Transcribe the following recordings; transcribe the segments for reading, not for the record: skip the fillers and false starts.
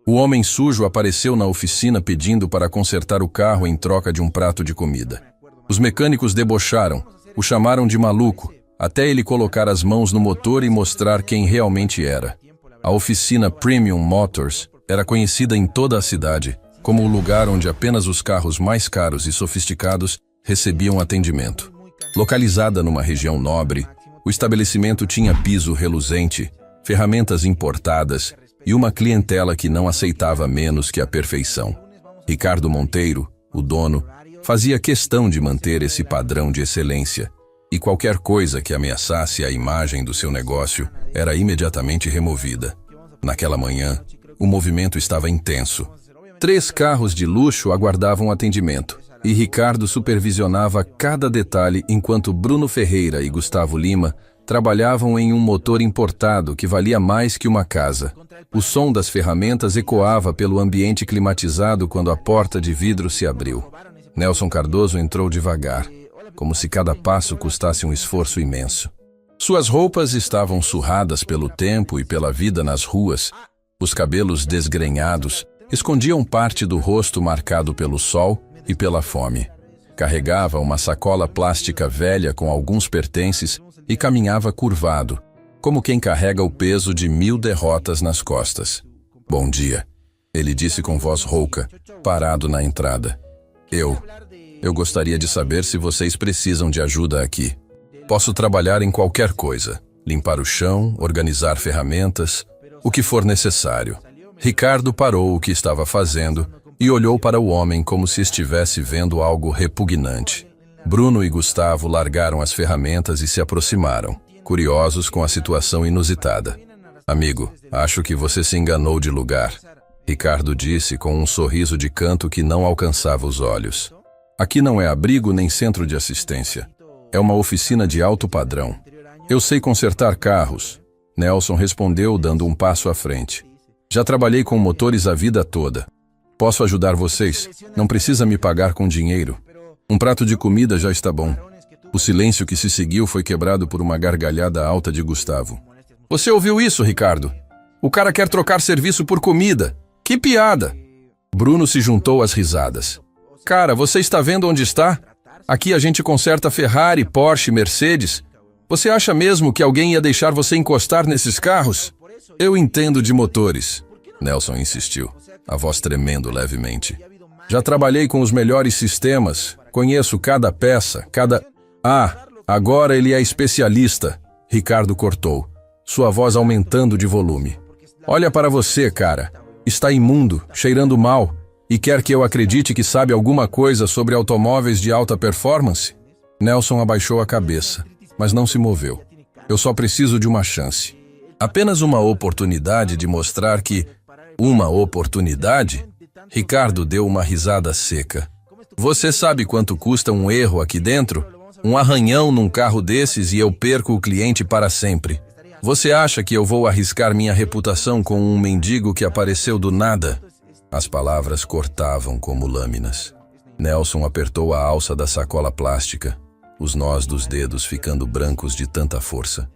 O homem sujo apareceu na oficina pedindo para consertar o carro em troca de um prato de comida. Os mecânicos debocharam, o chamaram de maluco, até ele colocar as mãos no motor e mostrar quem realmente era. A oficina Premium Motors era conhecida em toda a cidade como o lugar onde apenas os carros mais caros e sofisticados recebiam atendimento. Localizada numa região nobre, o estabelecimento tinha piso reluzente, ferramentas importadas e uma clientela que não aceitava menos que a perfeição. Ricardo Monteiro, o dono, fazia questão de manter esse padrão de excelência, e qualquer coisa que ameaçasse a imagem do seu negócio era imediatamente removida. Naquela manhã, o movimento estava intenso. 3 carros de luxo aguardavam atendimento, e Ricardo supervisionava cada detalhe enquanto Bruno Ferreira e Gustavo Lima trabalhavam em um motor importado que valia mais que uma casa. O som das ferramentas ecoava pelo ambiente climatizado quando a porta de vidro se abriu. Nelson Cardoso entrou devagar, como se cada passo custasse um esforço imenso. Suas roupas estavam surradas pelo tempo e pela vida nas ruas. Os cabelos desgrenhados escondiam parte do rosto marcado pelo sol e pela fome. Carregava uma sacola plástica velha com alguns pertences e caminhava curvado, como quem carrega o peso de 1000 derrotas nas costas. "Bom dia", ele disse com voz rouca, parado na entrada. Eu gostaria de saber se vocês precisam de ajuda aqui. Posso trabalhar em qualquer coisa, limpar o chão, organizar ferramentas, o que for necessário." Ricardo parou o que estava fazendo e olhou para o homem como se estivesse vendo algo repugnante. Bruno e Gustavo largaram as ferramentas e se aproximaram, curiosos com a situação inusitada. "Amigo, acho que você se enganou de lugar", Ricardo disse com um sorriso de canto que não alcançava os olhos. "Aqui não é abrigo nem centro de assistência. É uma oficina de alto padrão. Eu sei consertar carros", Nelson respondeu dando um passo à frente. "Já trabalhei com motores a vida toda. Posso ajudar vocês, não precisa me pagar com dinheiro. Um prato de comida já está bom." O silêncio que se seguiu foi quebrado por uma gargalhada alta de Gustavo. "Você ouviu isso, Ricardo? O cara quer trocar serviço por comida. Que piada!" Bruno se juntou às risadas. "Cara, você está vendo onde está? Aqui a gente conserta Ferrari, Porsche, Mercedes. Você acha mesmo que alguém ia deixar você encostar nesses carros?" "Eu entendo de motores", Nelson insistiu, a voz tremendo levemente. "Já trabalhei com os melhores sistemas, conheço cada peça, cada... Ah, agora ele é especialista", Ricardo cortou, sua voz aumentando de volume. "Olha para você, cara. Está imundo, cheirando mal, e quer que eu acredite que sabe alguma coisa sobre automóveis de alta performance?" Nelson abaixou a cabeça, mas não se moveu. "Eu só preciso de uma chance. Apenas uma oportunidade de mostrar que..." "Uma oportunidade?" Ricardo deu uma risada seca. "Você sabe quanto custa um erro aqui dentro? Um arranhão num carro desses e eu perco o cliente para sempre. Você acha que eu vou arriscar minha reputação com um mendigo que apareceu do nada?" As palavras cortavam como lâminas. Nelson apertou a alça da sacola plástica, os nós dos dedos ficando brancos de tanta força.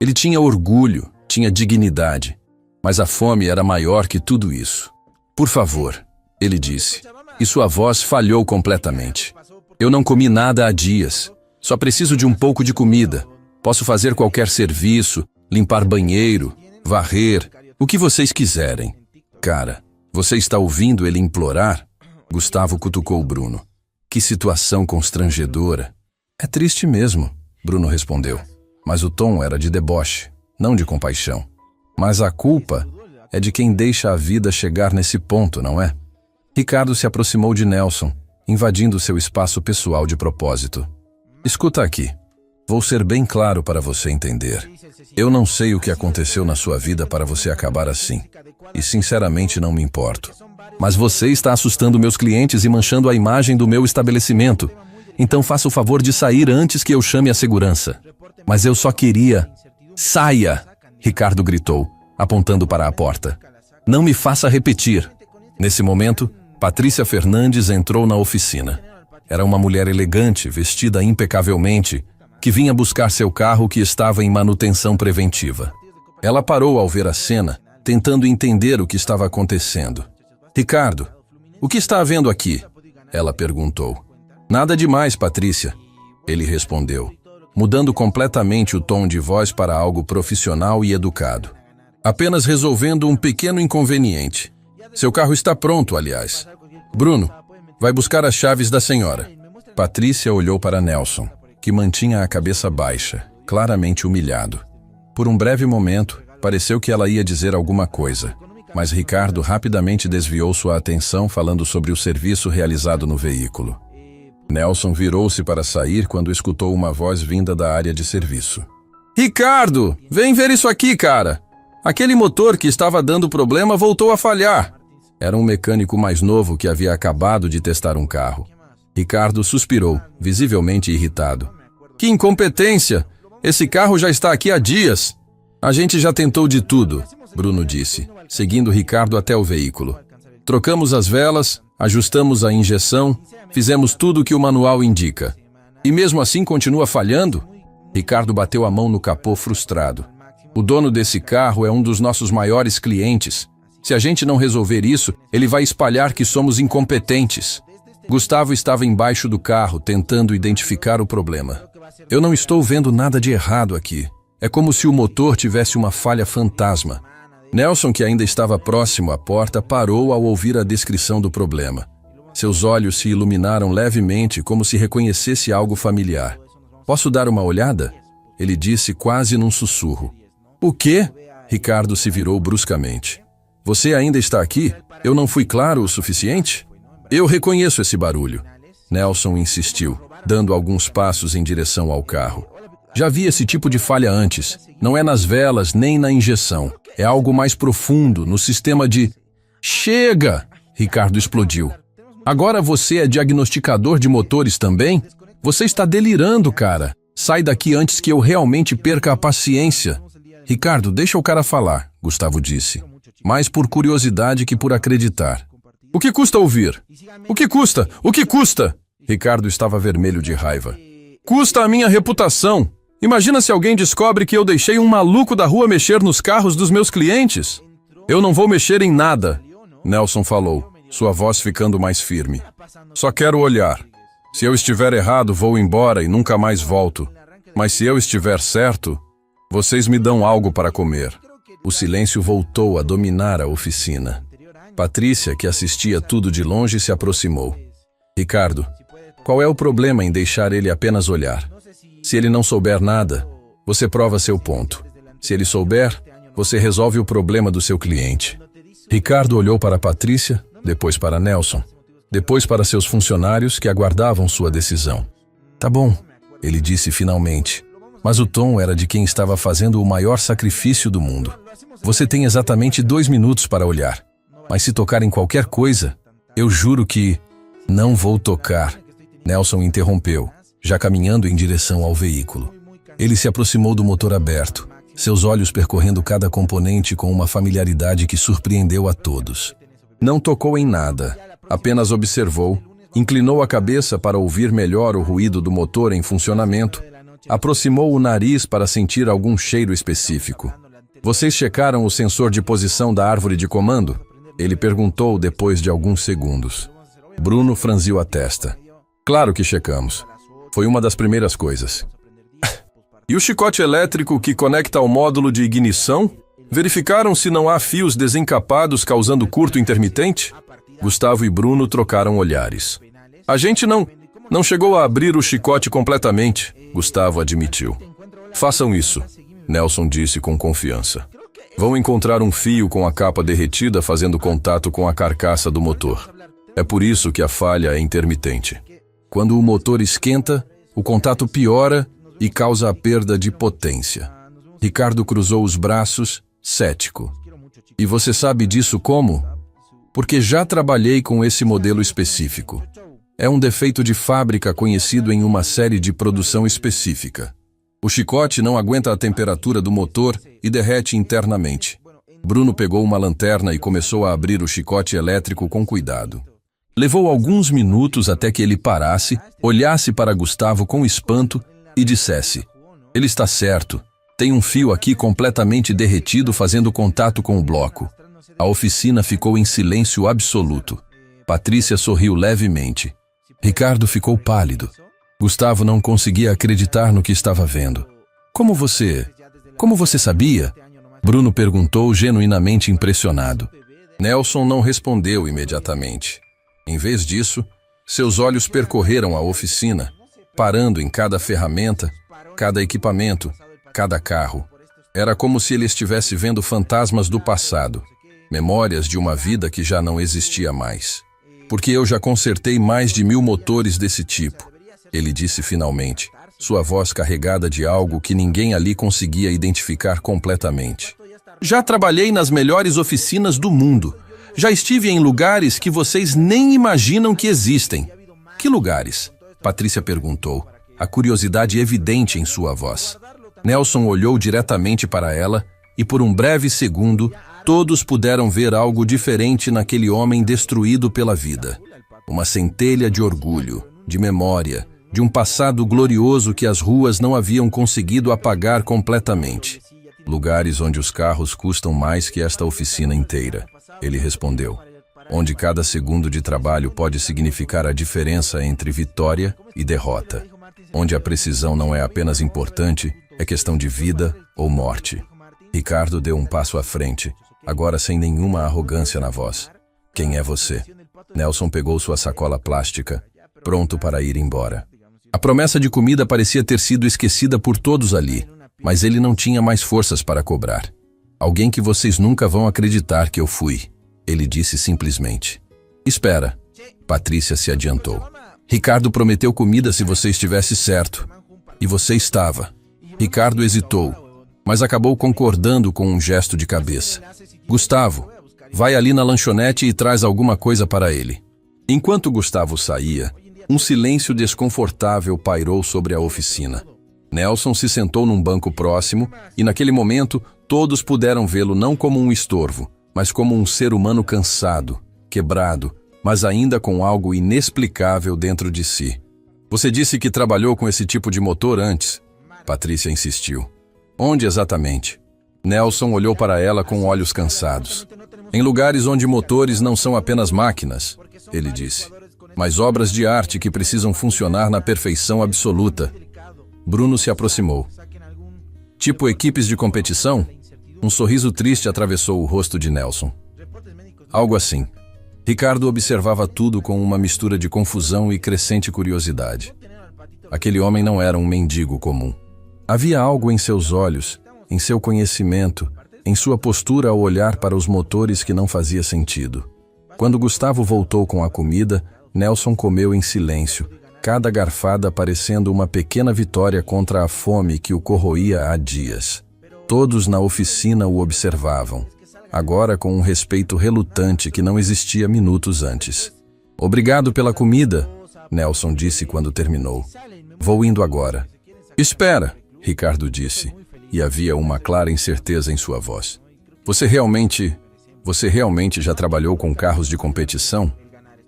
Ele tinha orgulho, tinha dignidade, mas a fome era maior que tudo isso. "Por favor", ele disse, e sua voz falhou completamente. "Eu não comi nada há dias. Só preciso de um pouco de comida. Posso fazer qualquer serviço, limpar banheiro, varrer, o que vocês quiserem." "Cara, você está ouvindo ele implorar?" Gustavo cutucou Bruno. "Que situação constrangedora." "É triste mesmo", Bruno respondeu, mas o tom era de deboche, não de compaixão. "Mas a culpa é de quem deixa a vida chegar nesse ponto, não é?" Ricardo se aproximou de Nelson, invadindo seu espaço pessoal de propósito. "Escuta aqui. Vou ser bem claro para você entender. Eu não sei o que aconteceu na sua vida para você acabar assim. E sinceramente não me importo. Mas você está assustando meus clientes e manchando a imagem do meu estabelecimento. Então faça o favor de sair antes que eu chame a segurança." "Mas eu só queria..." "Saia!" Ricardo gritou, apontando para a porta. "Não me faça repetir." Nesse momento, Patrícia Fernandes entrou na oficina. Era uma mulher elegante, vestida impecavelmente, que vinha buscar seu carro que estava em manutenção preventiva. Ela parou ao ver a cena tentando entender o que estava acontecendo. Ricardo, o que está havendo aqui? Ela perguntou. Nada demais, Patrícia. Ele respondeu, mudando completamente o tom de voz para algo profissional e educado. Apenas resolvendo um pequeno inconveniente. Seu carro está pronto, aliás. Bruno, vai buscar as chaves da senhora. Patrícia olhou para Nelson, que mantinha a cabeça baixa, claramente humilhado. Por um breve momento, pareceu que ela ia dizer alguma coisa, mas Ricardo rapidamente desviou sua atenção falando sobre o serviço realizado no veículo. Nelson virou-se para sair quando escutou uma voz vinda da área de serviço. Ricardo, vem ver isso aqui, cara! Aquele motor que estava dando problema voltou a falhar. Era um mecânico mais novo que havia acabado de testar um carro. Ricardo suspirou, visivelmente irritado. Que incompetência! Esse carro já está aqui há dias. A gente já tentou de tudo, Bruno disse, seguindo Ricardo até o veículo. Trocamos as velas, ajustamos a injeção, fizemos tudo o que o manual indica. E mesmo assim continua falhando? Ricardo bateu a mão no capô frustrado. O dono desse carro é um dos nossos maiores clientes. Se a gente não resolver isso, ele vai espalhar que somos incompetentes. Gustavo estava embaixo do carro, tentando identificar o problema. Eu não estou vendo nada de errado aqui. É como se o motor tivesse uma falha fantasma. Nelson, que ainda estava próximo à porta, parou ao ouvir a descrição do problema. Seus olhos se iluminaram levemente, como se reconhecesse algo familiar. Posso dar uma olhada? Ele disse quase num sussurro. O quê? Ricardo se virou bruscamente. Você ainda está aqui? Eu não fui claro o suficiente? Eu reconheço esse barulho. Nelson insistiu, dando alguns passos em direção ao carro. Já vi esse tipo de falha antes. Não é nas velas nem na injeção. É algo mais profundo, no sistema de... Chega! Ricardo explodiu. Agora você é diagnosticador de motores também? Você está delirando, cara. Sai daqui antes que eu realmente perca a paciência. Ricardo, deixa o cara falar, Gustavo disse. Mais por curiosidade que por acreditar. O que custa ouvir? O que custa? O que custa? Ricardo estava vermelho de raiva. Custa a minha reputação. Imagina se alguém descobre que eu deixei um maluco da rua mexer nos carros dos meus clientes. Eu não vou mexer em nada, Nelson falou, sua voz ficando mais firme. Só quero olhar. Se eu estiver errado, vou embora e nunca mais volto. Mas se eu estiver certo, vocês me dão algo para comer. O silêncio voltou a dominar a oficina. Patrícia, que assistia tudo de longe, se aproximou. Ricardo, qual é o problema em deixar ele apenas olhar? Se ele não souber nada, você prova seu ponto. Se ele souber, você resolve o problema do seu cliente. Ricardo olhou para Patrícia, depois para Nelson, depois para seus funcionários que aguardavam sua decisão. Tá bom, ele disse finalmente, mas o tom era de quem estava fazendo o maior sacrifício do mundo. Você tem exatamente 2 minutos para olhar, mas se tocar em qualquer coisa, eu juro que... Não vou tocar. Nelson interrompeu, já caminhando em direção ao veículo. Ele se aproximou do motor aberto, seus olhos percorrendo cada componente com uma familiaridade que surpreendeu a todos. Não tocou em nada, apenas observou, inclinou a cabeça para ouvir melhor o ruído do motor em funcionamento, aproximou o nariz para sentir algum cheiro específico. Vocês checaram o sensor de posição da árvore de comando? Ele perguntou depois de alguns segundos. Bruno franziu a testa. Claro que checamos. Foi uma das primeiras coisas. E o chicote elétrico que conecta ao módulo de ignição? Verificaram se não há fios desencapados causando curto intermitente? Gustavo e Bruno trocaram olhares. A gente não chegou a abrir o chicote completamente, Gustavo admitiu. Façam isso, Nelson disse com confiança. Vão encontrar um fio com a capa derretida fazendo contato com a carcaça do motor. É por isso que a falha é intermitente. Quando o motor esquenta, o contato piora e causa a perda de potência. Ricardo cruzou os braços, cético. E você sabe disso como? Porque já trabalhei com esse modelo específico. É um defeito de fábrica conhecido em uma série de produção específica. O chicote não aguenta a temperatura do motor e derrete internamente. Bruno pegou uma lanterna e começou a abrir o chicote elétrico com cuidado. Levou alguns minutos até que ele parasse, olhasse para Gustavo com espanto e dissesse: Ele está certo. Tem um fio aqui completamente derretido fazendo contato com o bloco. A oficina ficou em silêncio absoluto. Patrícia sorriu levemente. Ricardo ficou pálido. Gustavo não conseguia acreditar no que estava vendo. Como você sabia? Bruno perguntou, genuinamente impressionado. Nelson não respondeu imediatamente. Em vez disso, seus olhos percorreram a oficina, parando em cada ferramenta, cada equipamento, cada carro. Era como se ele estivesse vendo fantasmas do passado, memórias de uma vida que já não existia mais. Porque eu já consertei mais de 1000 motores desse tipo, ele disse finalmente, sua voz carregada de algo que ninguém ali conseguia identificar completamente. Já trabalhei nas melhores oficinas do mundo. Já estive em lugares que vocês nem imaginam que existem. Que lugares? Patrícia perguntou, a curiosidade evidente em sua voz. Nelson olhou diretamente para ela e por um breve segundo, todos puderam ver algo diferente naquele homem destruído pela vida. Uma centelha de orgulho, de memória, de um passado glorioso que as ruas não haviam conseguido apagar completamente. Lugares onde os carros custam mais que esta oficina inteira, ele respondeu. Onde cada segundo de trabalho pode significar a diferença entre vitória e derrota. Onde a precisão não é apenas importante, é questão de vida ou morte. Ricardo deu um passo à frente, agora sem nenhuma arrogância na voz. Quem é você? Nelson pegou sua sacola plástica, pronto para ir embora. A promessa de comida parecia ter sido esquecida por todos ali, mas ele não tinha mais forças para cobrar. Alguém que vocês nunca vão acreditar que eu fui, ele disse simplesmente. Espera. Patrícia se adiantou. Ricardo prometeu comida se você estivesse certo. E você estava. Ricardo hesitou, mas acabou concordando com um gesto de cabeça. Gustavo, vai ali na lanchonete e traz alguma coisa para ele. Enquanto Gustavo saía, um silêncio desconfortável pairou sobre a oficina. Nelson se sentou num banco próximo e, naquele momento, todos puderam vê-lo não como um estorvo, mas como um ser humano cansado, quebrado, mas ainda com algo inexplicável dentro de si. Você disse que trabalhou com esse tipo de motor antes? Patrícia insistiu. Onde exatamente? Nelson olhou para ela com olhos cansados. Em lugares onde motores não são apenas máquinas, ele disse, mas obras de arte que precisam funcionar na perfeição absoluta. Bruno se aproximou. Tipo equipes de competição? Um sorriso triste atravessou o rosto de Nelson. Algo assim. Ricardo observava tudo com uma mistura de confusão e crescente curiosidade. Aquele homem não era um mendigo comum. Havia algo em seus olhos, em seu conhecimento, em sua postura ao olhar para os motores que não fazia sentido. Quando Gustavo voltou com a comida, Nelson comeu em silêncio, cada garfada parecendo uma pequena vitória contra a fome que o corroía há dias. Todos na oficina o observavam, agora com um respeito relutante que não existia minutos antes. Obrigado pela comida, Nelson disse quando terminou. Vou indo agora. Espera, Ricardo disse, e havia uma clara incerteza em sua voz. Você realmente já trabalhou com carros de competição?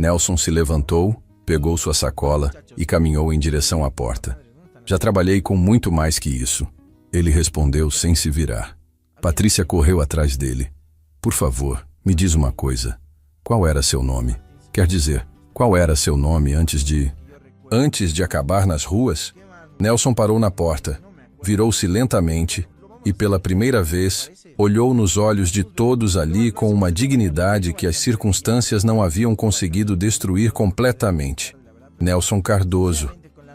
Nelson se levantou, pegou sua sacola e caminhou em direção à porta. Já trabalhei com muito mais que isso, ele respondeu sem se virar. Patrícia correu atrás dele. Por favor, me diz uma coisa. Qual era seu nome? Quer dizer, qual era seu nome antes de acabar nas ruas? Nelson parou na porta, virou-se lentamente e, pela primeira vez, olhou nos olhos de todos ali com uma dignidade que as circunstâncias não haviam conseguido destruir completamente. Nelson Cardoso,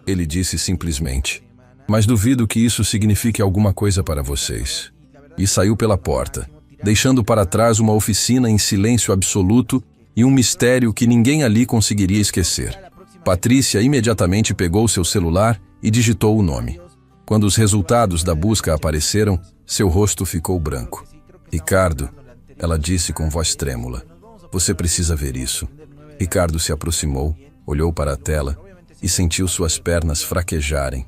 ele disse simplesmente. Mas duvido que isso signifique alguma coisa para vocês. E saiu pela porta, deixando para trás uma oficina em silêncio absoluto e um mistério que ninguém ali conseguiria esquecer. Patrícia imediatamente pegou seu celular e digitou o nome. Quando os resultados da busca apareceram, seu rosto ficou branco. Ricardo, ela disse com voz trêmula. Você precisa ver isso. Ricardo se aproximou, olhou para a tela e sentiu suas pernas fraquejarem.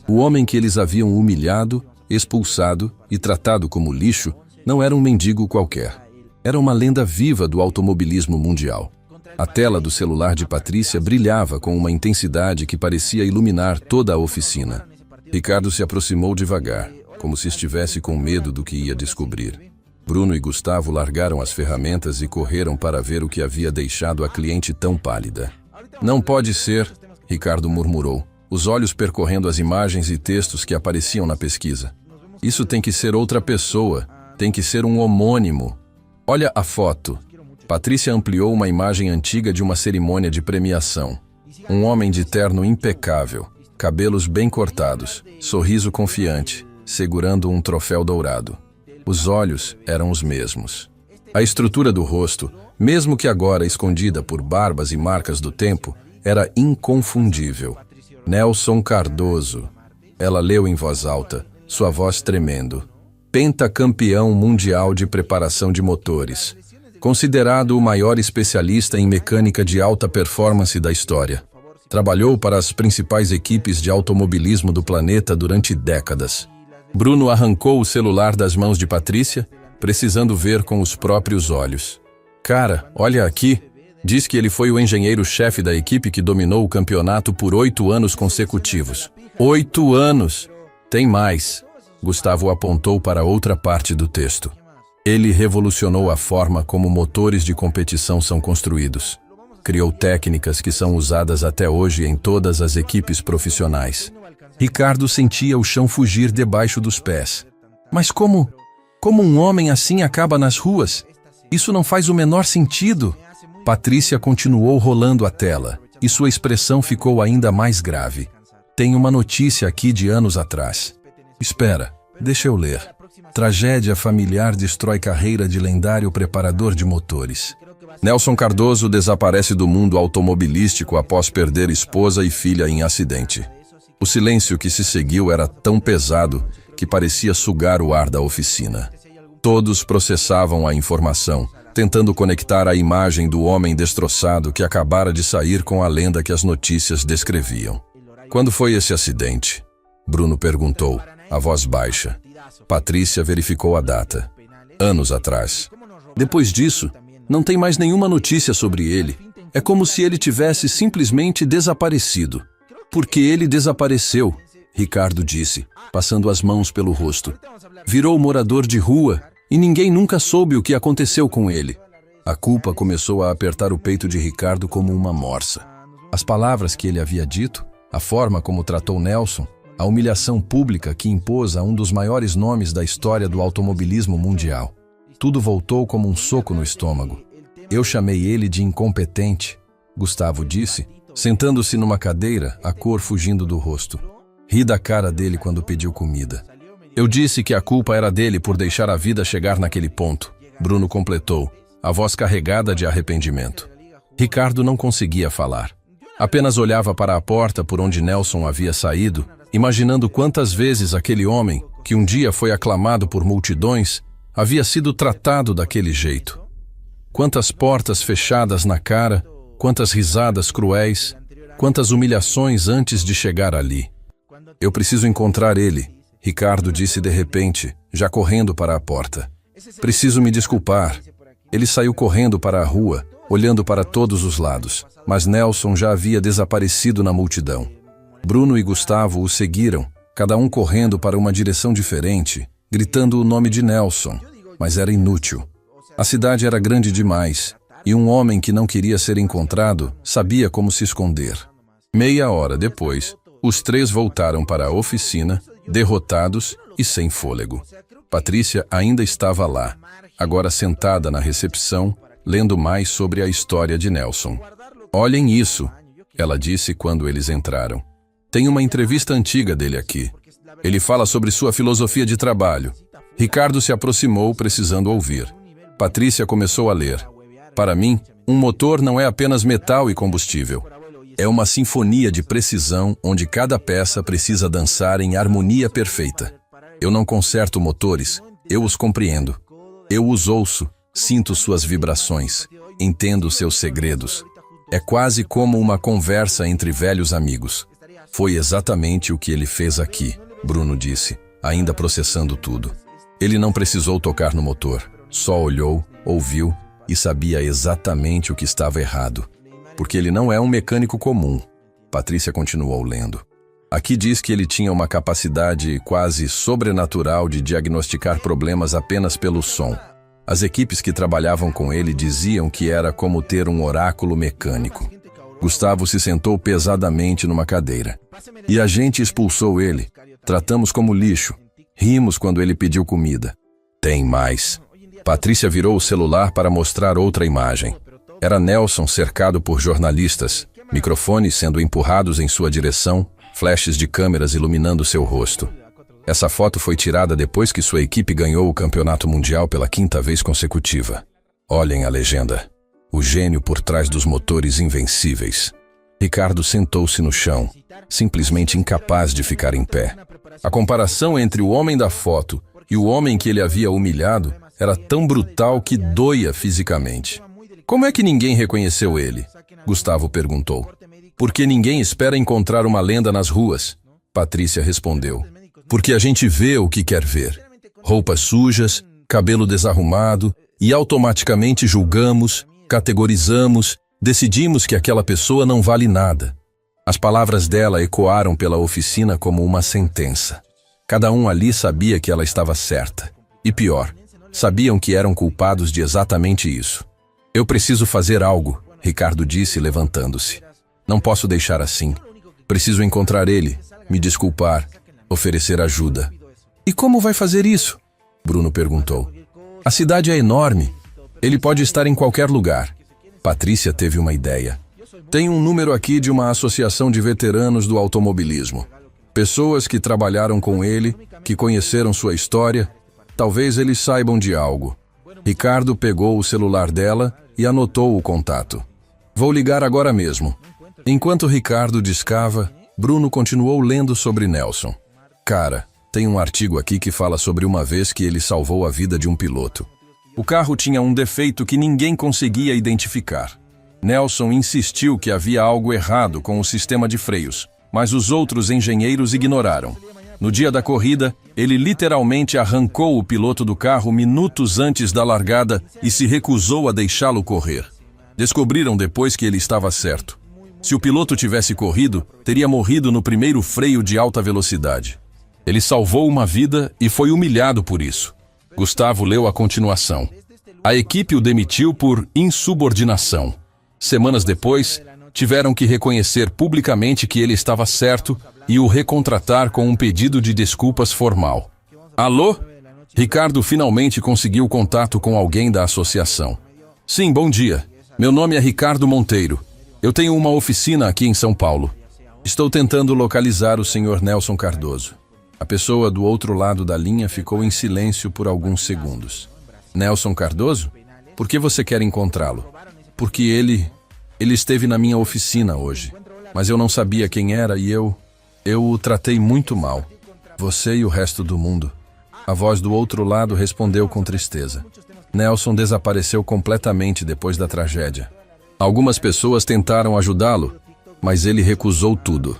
O homem que eles haviam humilhado, expulsado e tratado como lixo não era um mendigo qualquer. Era uma lenda viva do automobilismo mundial. A tela do celular de Patrícia brilhava com uma intensidade que parecia iluminar toda a oficina. Ricardo se aproximou devagar, como se estivesse com medo do que ia descobrir. Bruno e Gustavo largaram as ferramentas e correram para ver o que havia deixado a cliente tão pálida. Não pode ser, Ricardo murmurou, os olhos percorrendo as imagens e textos que apareciam na pesquisa. Isso tem que ser outra pessoa, tem que ser um homônimo. Olha a foto. Patrícia ampliou uma imagem antiga de uma cerimônia de premiação. Um homem de terno impecável, cabelos bem cortados, sorriso confiante, segurando um troféu dourado. Os olhos eram os mesmos. A estrutura do rosto, mesmo que agora escondida por barbas e marcas do tempo, era inconfundível. Nelson Cardoso. Ela leu em voz alta, sua voz tremendo. Pentacampeão mundial de preparação de motores. Considerado o maior especialista em mecânica de alta performance da história. Trabalhou para as principais equipes de automobilismo do planeta durante décadas. Bruno arrancou o celular das mãos de Patrícia, precisando ver com os próprios olhos. Cara, olha aqui. Diz que ele foi o engenheiro-chefe da equipe que dominou o campeonato por 8 anos consecutivos. 8 anos! Tem mais. Gustavo apontou para outra parte do texto. Ele revolucionou a forma como motores de competição são construídos. Criou técnicas que são usadas até hoje em todas as equipes profissionais. Ricardo sentia o chão fugir debaixo dos pés. Mas como um homem assim acaba nas ruas? Isso não faz o menor sentido. Patrícia continuou rolando a tela, e sua expressão ficou ainda mais grave. Tem uma notícia aqui de anos atrás. Espera, deixa eu ler. Tragédia familiar destrói carreira de lendário preparador de motores. Nelson Cardoso desaparece do mundo automobilístico após perder esposa e filha em acidente. O silêncio que se seguiu era tão pesado que parecia sugar o ar da oficina. Todos processavam a informação, tentando conectar a imagem do homem destroçado que acabara de sair com a lenda que as notícias descreviam. Quando foi esse acidente? Bruno perguntou, a voz baixa. Patrícia verificou a data. Anos atrás. Depois disso, não tem mais nenhuma notícia sobre ele. É como se ele tivesse simplesmente desaparecido. Porque ele desapareceu, Ricardo disse, passando as mãos pelo rosto. Virou morador de rua e ninguém nunca soube o que aconteceu com ele. A culpa começou a apertar o peito de Ricardo como uma morsa. As palavras que ele havia dito, a forma como tratou Nelson, a humilhação pública que impôs a um dos maiores nomes da história do automobilismo mundial. Tudo voltou como um soco no estômago. Eu chamei ele de incompetente, Gustavo disse, sentando-se numa cadeira, a cor fugindo do rosto. Ri da cara dele quando pediu comida. Eu disse que a culpa era dele por deixar a vida chegar naquele ponto. Bruno completou, a voz carregada de arrependimento. Ricardo não conseguia falar. Apenas olhava para a porta por onde Nelson havia saído, imaginando quantas vezes aquele homem, que um dia foi aclamado por multidões, havia sido tratado daquele jeito. Quantas portas fechadas na cara, quantas risadas cruéis, quantas humilhações antes de chegar ali. Eu preciso encontrar ele, Ricardo disse de repente, já correndo para a porta. Preciso me desculpar. Ele saiu correndo para a rua, olhando para todos os lados, mas Nelson já havia desaparecido na multidão. Bruno e Gustavo o seguiram, cada um correndo para uma direção diferente, gritando o nome de Nelson, mas era inútil. A cidade era grande demais, e um homem que não queria ser encontrado sabia como se esconder. Meia hora depois, os três voltaram para a oficina, derrotados e sem fôlego. Patrícia ainda estava lá, agora sentada na recepção, lendo mais sobre a história de Nelson. Olhem isso, ela disse quando eles entraram. Tem uma entrevista antiga dele aqui. Ele fala sobre sua filosofia de trabalho. Ricardo se aproximou, precisando ouvir. Patrícia começou a ler. Para mim, um motor não é apenas metal e combustível. É uma sinfonia de precisão onde cada peça precisa dançar em harmonia perfeita. Eu não conserto motores, eu os compreendo. Eu os ouço, sinto suas vibrações, entendo seus segredos. É quase como uma conversa entre velhos amigos. Foi exatamente o que ele fez aqui, Bruno disse, ainda processando tudo. Ele não precisou tocar no motor, só olhou, ouviu e sabia exatamente o que estava errado. Porque ele não é um mecânico comum. Patrícia continuou lendo. Aqui diz que ele tinha uma capacidade quase sobrenatural de diagnosticar problemas apenas pelo som. As equipes que trabalhavam com ele diziam que era como ter um oráculo mecânico. Gustavo se sentou pesadamente numa cadeira. E a gente expulsou ele. Tratamos como lixo. Rimos quando ele pediu comida. Tem mais. Patrícia virou o celular para mostrar outra imagem. Era Nelson cercado por jornalistas, microfones sendo empurrados em sua direção, flashes de câmeras iluminando seu rosto. Essa foto foi tirada depois que sua equipe ganhou o campeonato mundial pela 5ª vez consecutiva. Olhem a legenda. O gênio por trás dos motores invencíveis. Ricardo sentou-se no chão, simplesmente incapaz de ficar em pé. A comparação entre o homem da foto e o homem que ele havia humilhado era tão brutal que doía fisicamente. Como é que ninguém reconheceu ele? Gustavo perguntou. Porque ninguém espera encontrar uma lenda nas ruas, Patrícia respondeu. Porque a gente vê o que quer ver. Roupas sujas, cabelo desarrumado, e automaticamente julgamos, categorizamos, decidimos que aquela pessoa não vale nada. As palavras dela ecoaram pela oficina como uma sentença. Cada um ali sabia que ela estava certa. E pior, sabiam que eram culpados de exatamente isso. Eu preciso fazer algo, Ricardo disse levantando-se. Não posso deixar assim. Preciso encontrar ele, me desculpar, oferecer ajuda. E como vai fazer isso? Bruno perguntou. A cidade é enorme. Ele pode estar em qualquer lugar. Patrícia teve uma ideia. Tem um número aqui de uma associação de veteranos do automobilismo. Pessoas que trabalharam com ele, que conheceram sua história. Talvez eles saibam de algo. Ricardo pegou o celular dela e anotou o contato. Vou ligar agora mesmo. Enquanto Ricardo discava, Bruno continuou lendo sobre Nelson. Cara, tem um artigo aqui que fala sobre uma vez que ele salvou a vida de um piloto. O carro tinha um defeito que ninguém conseguia identificar. Nelson insistiu que havia algo errado com o sistema de freios, mas os outros engenheiros ignoraram. No dia da corrida, ele literalmente arrancou o piloto do carro minutos antes da largada e se recusou a deixá-lo correr. Descobriram depois que ele estava certo. Se o piloto tivesse corrido, teria morrido no primeiro freio de alta velocidade. Ele salvou uma vida e foi humilhado por isso. Gustavo leu a continuação. A equipe o demitiu por insubordinação. Semanas depois, tiveram que reconhecer publicamente que ele estava certo e o recontratar com um pedido de desculpas formal. Alô? Ricardo finalmente conseguiu contato com alguém da associação. Sim, bom dia. Meu nome é Ricardo Monteiro. Eu tenho uma oficina aqui em São Paulo. Estou tentando localizar o Sr. Nelson Cardoso. A pessoa do outro lado da linha ficou em silêncio por alguns segundos. Nelson Cardoso? Por que você quer encontrá-lo? Porque ele esteve na minha oficina hoje. Mas eu não sabia quem era e eu o tratei muito mal. Você e o resto do mundo. A voz do outro lado respondeu com tristeza. Nelson desapareceu completamente depois da tragédia. Algumas pessoas tentaram ajudá-lo, mas ele recusou tudo.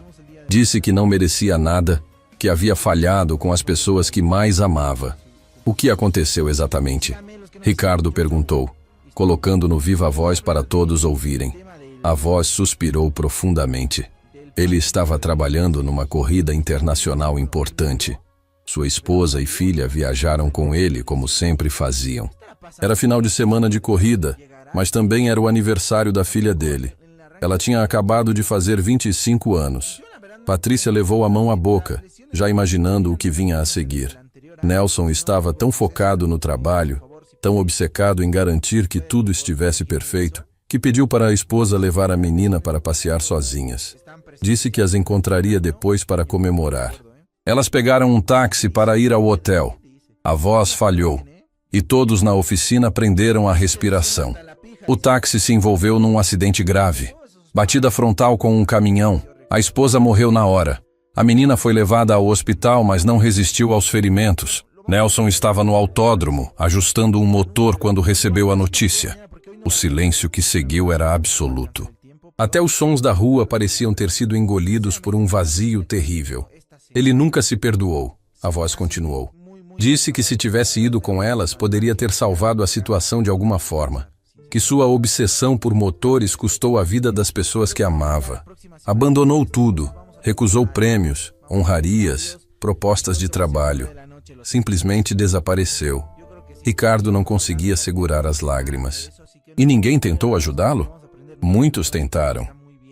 Disse que não merecia nada, que havia falhado com as pessoas que mais amava. O que aconteceu exatamente? Ricardo perguntou, colocando no viva voz para todos ouvirem. A voz suspirou profundamente. Ele estava trabalhando numa corrida internacional importante. Sua esposa e filha viajaram com ele como sempre faziam. Era final de semana de corrida, mas também era o aniversário da filha dele. Ela tinha acabado de fazer 25 anos. Patrícia levou a mão à boca, já imaginando o que vinha a seguir. Nelson estava tão focado no trabalho, tão obcecado em garantir que tudo estivesse perfeito, que pediu para a esposa levar a menina para passear sozinhas. Disse que as encontraria depois para comemorar. Elas pegaram um táxi para ir ao hotel. A voz falhou, e todos na oficina prenderam a respiração. O táxi se envolveu num acidente grave. Batida frontal com um caminhão. A esposa morreu na hora. A menina foi levada ao hospital, mas não resistiu aos ferimentos. Nelson estava no autódromo, ajustando um motor quando recebeu a notícia. O silêncio que seguiu era absoluto. Até os sons da rua pareciam ter sido engolidos por um vazio terrível. Ele nunca se perdoou, a voz continuou. Disse que se tivesse ido com elas, poderia ter salvado a situação de alguma forma. Que sua obsessão por motores custou a vida das pessoas que amava. Abandonou tudo, Recusou prêmios, honrarias, propostas de trabalho. Simplesmente desapareceu. Ricardo não conseguia segurar as lágrimas. E ninguém tentou ajudá-lo? Muitos tentaram.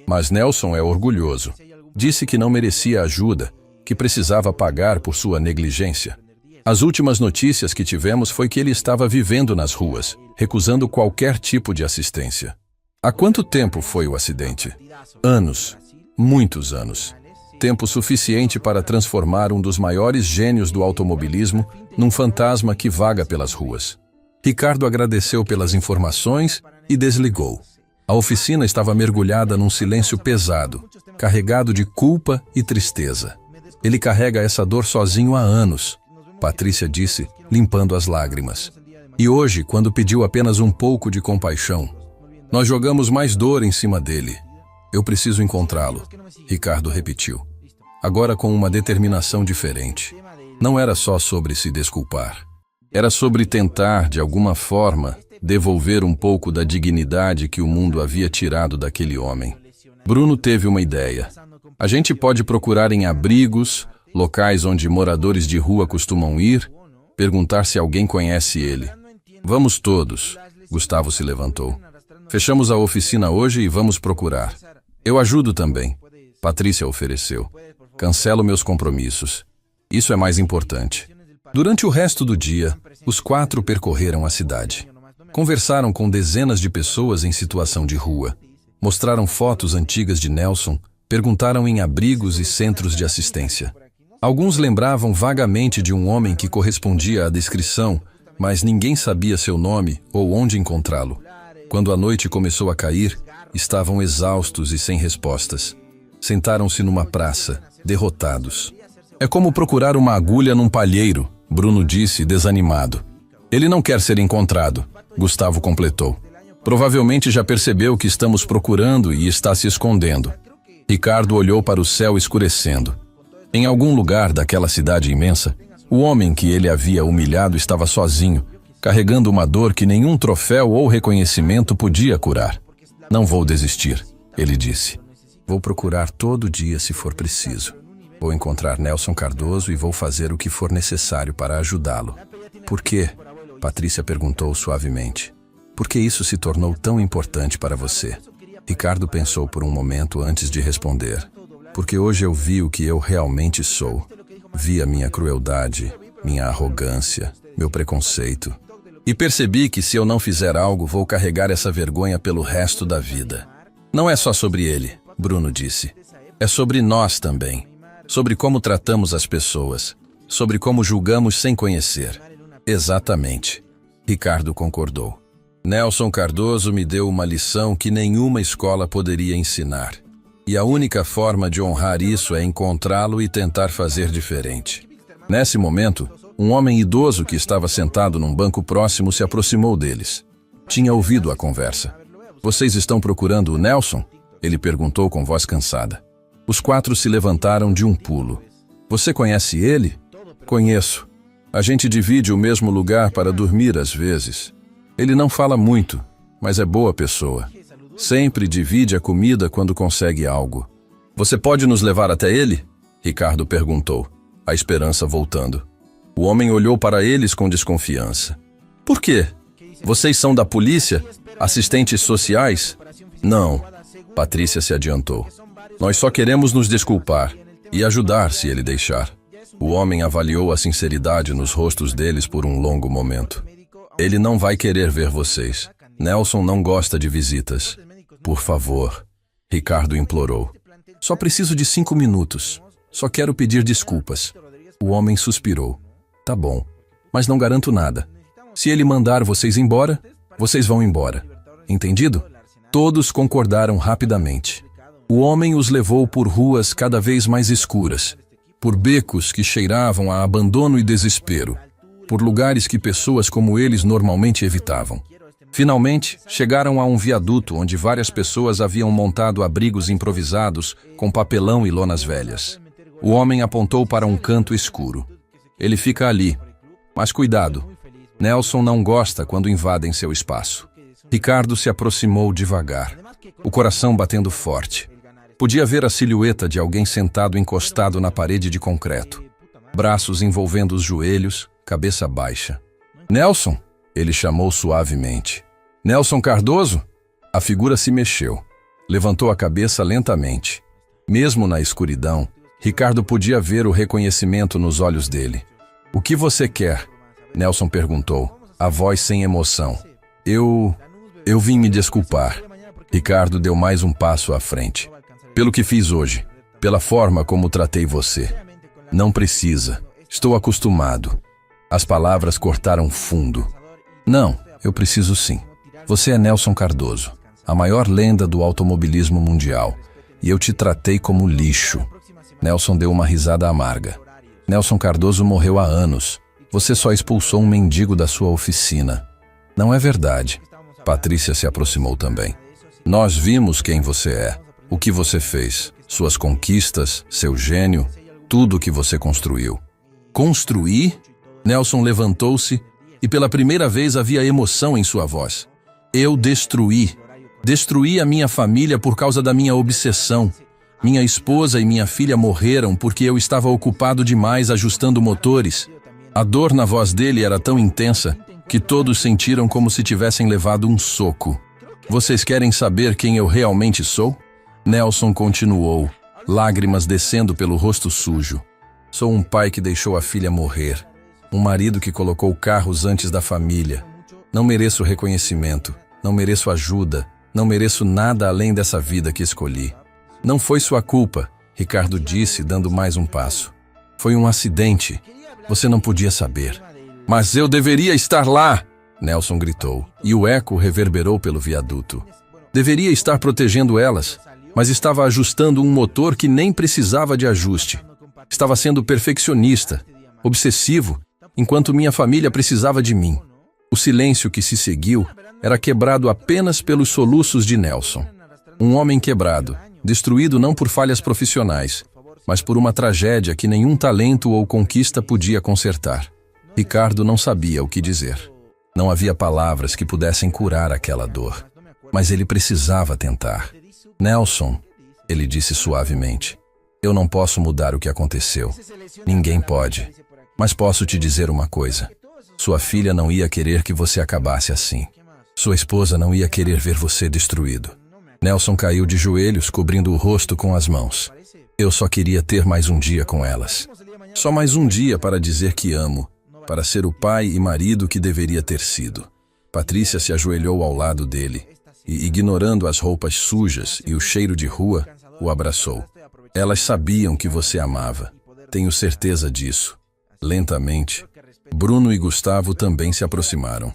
Mas Nelson é orgulhoso. Disse que não merecia ajuda, que precisava pagar por sua negligência. As últimas notícias que tivemos foi que ele estava vivendo nas ruas, recusando qualquer tipo de assistência. Há quanto tempo foi o acidente? Anos. Muitos anos. Tempo suficiente para transformar um dos maiores gênios do automobilismo num fantasma que vaga pelas ruas. Ricardo agradeceu pelas informações e desligou. A oficina estava mergulhada num silêncio pesado, carregado de culpa e tristeza. Ele carrega essa dor sozinho há anos, Patrícia disse, limpando as lágrimas. E hoje, quando pediu apenas um pouco de compaixão, nós jogamos mais dor em cima dele. Eu preciso encontrá-lo, Ricardo repetiu, agora com uma determinação diferente. Não era só sobre se desculpar. Era sobre tentar, de alguma forma, devolver um pouco da dignidade que o mundo havia tirado daquele homem. Bruno teve uma ideia. A gente pode procurar em abrigos, locais onde moradores de rua costumam ir, perguntar se alguém conhece ele. Vamos todos. Gustavo se levantou. Fechamos a oficina hoje e vamos procurar. Eu ajudo também. Patrícia ofereceu. Cancelo meus compromissos. Isso é mais importante. Durante o resto do dia, os 4 percorreram a cidade. Conversaram com dezenas de pessoas em situação de rua. Mostraram fotos antigas de Nelson, perguntaram em abrigos e centros de assistência. Alguns lembravam vagamente de um homem que correspondia à descrição, mas ninguém sabia seu nome ou onde encontrá-lo. Quando a noite começou a cair, estavam exaustos e sem respostas. Sentaram-se numa praça, derrotados. É como procurar uma agulha num palheiro, Bruno disse, desanimado. Ele não quer ser encontrado, Gustavo completou. Provavelmente já percebeu que estamos procurando e está se escondendo. Ricardo olhou para o céu escurecendo. Em algum lugar daquela cidade imensa, o homem que ele havia humilhado estava sozinho, carregando uma dor que nenhum troféu ou reconhecimento podia curar. Não vou desistir, ele disse. Vou procurar todo dia se for preciso. Vou encontrar Nelson Cardoso e vou fazer o que for necessário para ajudá-lo. Por quê? Patrícia perguntou suavemente. Por que isso se tornou tão importante para você? Ricardo pensou por um momento antes de responder. Porque hoje eu vi o que eu realmente sou. Vi a minha crueldade, minha arrogância, meu preconceito. E percebi que se eu não fizer algo, vou carregar essa vergonha pelo resto da vida. Não é só sobre ele, Bruno disse. É sobre nós também. Sobre como tratamos as pessoas. Sobre como julgamos sem conhecer. Exatamente. Ricardo concordou. Nelson Cardoso me deu uma lição que nenhuma escola poderia ensinar. E a única forma de honrar isso é encontrá-lo e tentar fazer diferente. Nesse momento, um homem idoso que estava sentado num banco próximo se aproximou deles. Tinha ouvido a conversa. Vocês estão procurando o Nelson? Ele perguntou com voz cansada. Os 4 se levantaram de um pulo. Você conhece ele? Conheço. A gente divide o mesmo lugar para dormir às vezes. Ele não fala muito, mas é boa pessoa. Sempre divide a comida quando consegue algo. Você pode nos levar até ele? Ricardo perguntou, a esperança voltando. O homem olhou para eles com desconfiança. Por quê? Vocês são da polícia? Assistentes sociais? Não. Patrícia se adiantou. Nós só queremos nos desculpar e ajudar se ele deixar. O homem avaliou a sinceridade nos rostos deles por um longo momento. Ele não vai querer ver vocês. Nelson não gosta de visitas. Por favor, Ricardo implorou. Só preciso de 5 minutos. Só quero pedir desculpas. O homem suspirou. Tá bom, mas não garanto nada. Se ele mandar vocês embora, vocês vão embora. Entendido? Todos concordaram rapidamente. O homem os levou por ruas cada vez mais escuras, por becos que cheiravam a abandono e desespero, por lugares que pessoas como eles normalmente evitavam. Finalmente, chegaram a um viaduto onde várias pessoas haviam montado abrigos improvisados com papelão e lonas velhas. O homem apontou para um canto escuro. Ele fica ali. Mas cuidado. Nelson não gosta quando invadem seu espaço. Ricardo se aproximou devagar, o coração batendo forte. Podia ver a silhueta de alguém sentado encostado na parede de concreto. Braços envolvendo os joelhos, cabeça baixa. Nelson, ele chamou suavemente. Nelson Cardoso? A figura se mexeu. Levantou a cabeça lentamente. Mesmo na escuridão, Ricardo podia ver o reconhecimento nos olhos dele. O que você quer? Nelson perguntou, a voz sem emoção. Eu vim me desculpar. Ricardo deu mais um passo à frente. Pelo que fiz hoje, pela forma como tratei você. Não precisa. Estou acostumado. As palavras cortaram fundo. Não, eu preciso sim. Você é Nelson Cardoso, a maior lenda do automobilismo mundial, e eu te tratei como lixo. Nelson deu uma risada amarga. Nelson Cardoso morreu há anos. Você só expulsou um mendigo da sua oficina. Não é verdade. Patrícia se aproximou também. Nós vimos quem você é, o que você fez, suas conquistas, seu gênio, tudo o que você construiu. Construir? Nelson levantou-se e pela primeira vez havia emoção em sua voz. Eu destruí. Destruí a minha família por causa da minha obsessão. Minha esposa e minha filha morreram porque eu estava ocupado demais ajustando motores. A dor na voz dele era tão intensa que todos sentiram como se tivessem levado um soco. Vocês querem saber quem eu realmente sou? Nelson continuou, lágrimas descendo pelo rosto sujo. Sou um pai que deixou a filha morrer. Um marido que colocou carros antes da família. Não mereço reconhecimento. Não mereço ajuda. Não mereço nada além dessa vida que escolhi. Não foi sua culpa, Ricardo disse, dando mais um passo. Foi um acidente. Você não podia saber. Mas eu deveria estar lá! Nelson gritou, e o eco reverberou pelo viaduto. Deveria estar protegendo elas, mas estava ajustando um motor que nem precisava de ajuste. Estava sendo perfeccionista, obsessivo, enquanto minha família precisava de mim. O silêncio que se seguiu era quebrado apenas pelos soluços de Nelson. Um homem quebrado, destruído não por falhas profissionais, mas por uma tragédia que nenhum talento ou conquista podia consertar. Ricardo não sabia o que dizer. Não havia palavras que pudessem curar aquela dor, mas ele precisava tentar. Nelson, ele disse suavemente, eu não posso mudar o que aconteceu. Ninguém pode. Mas posso te dizer uma coisa. Sua filha não ia querer que você acabasse assim. Sua esposa não ia querer ver você destruído. Nelson caiu de joelhos, cobrindo o rosto com as mãos. Eu só queria ter mais um dia com elas. Só mais um dia para dizer que amo, para ser o pai e marido que deveria ter sido. Patrícia se ajoelhou ao lado dele e, ignorando as roupas sujas e o cheiro de rua, o abraçou. Elas sabiam que você amava. Tenho certeza disso. Lentamente, Bruno e Gustavo também se aproximaram.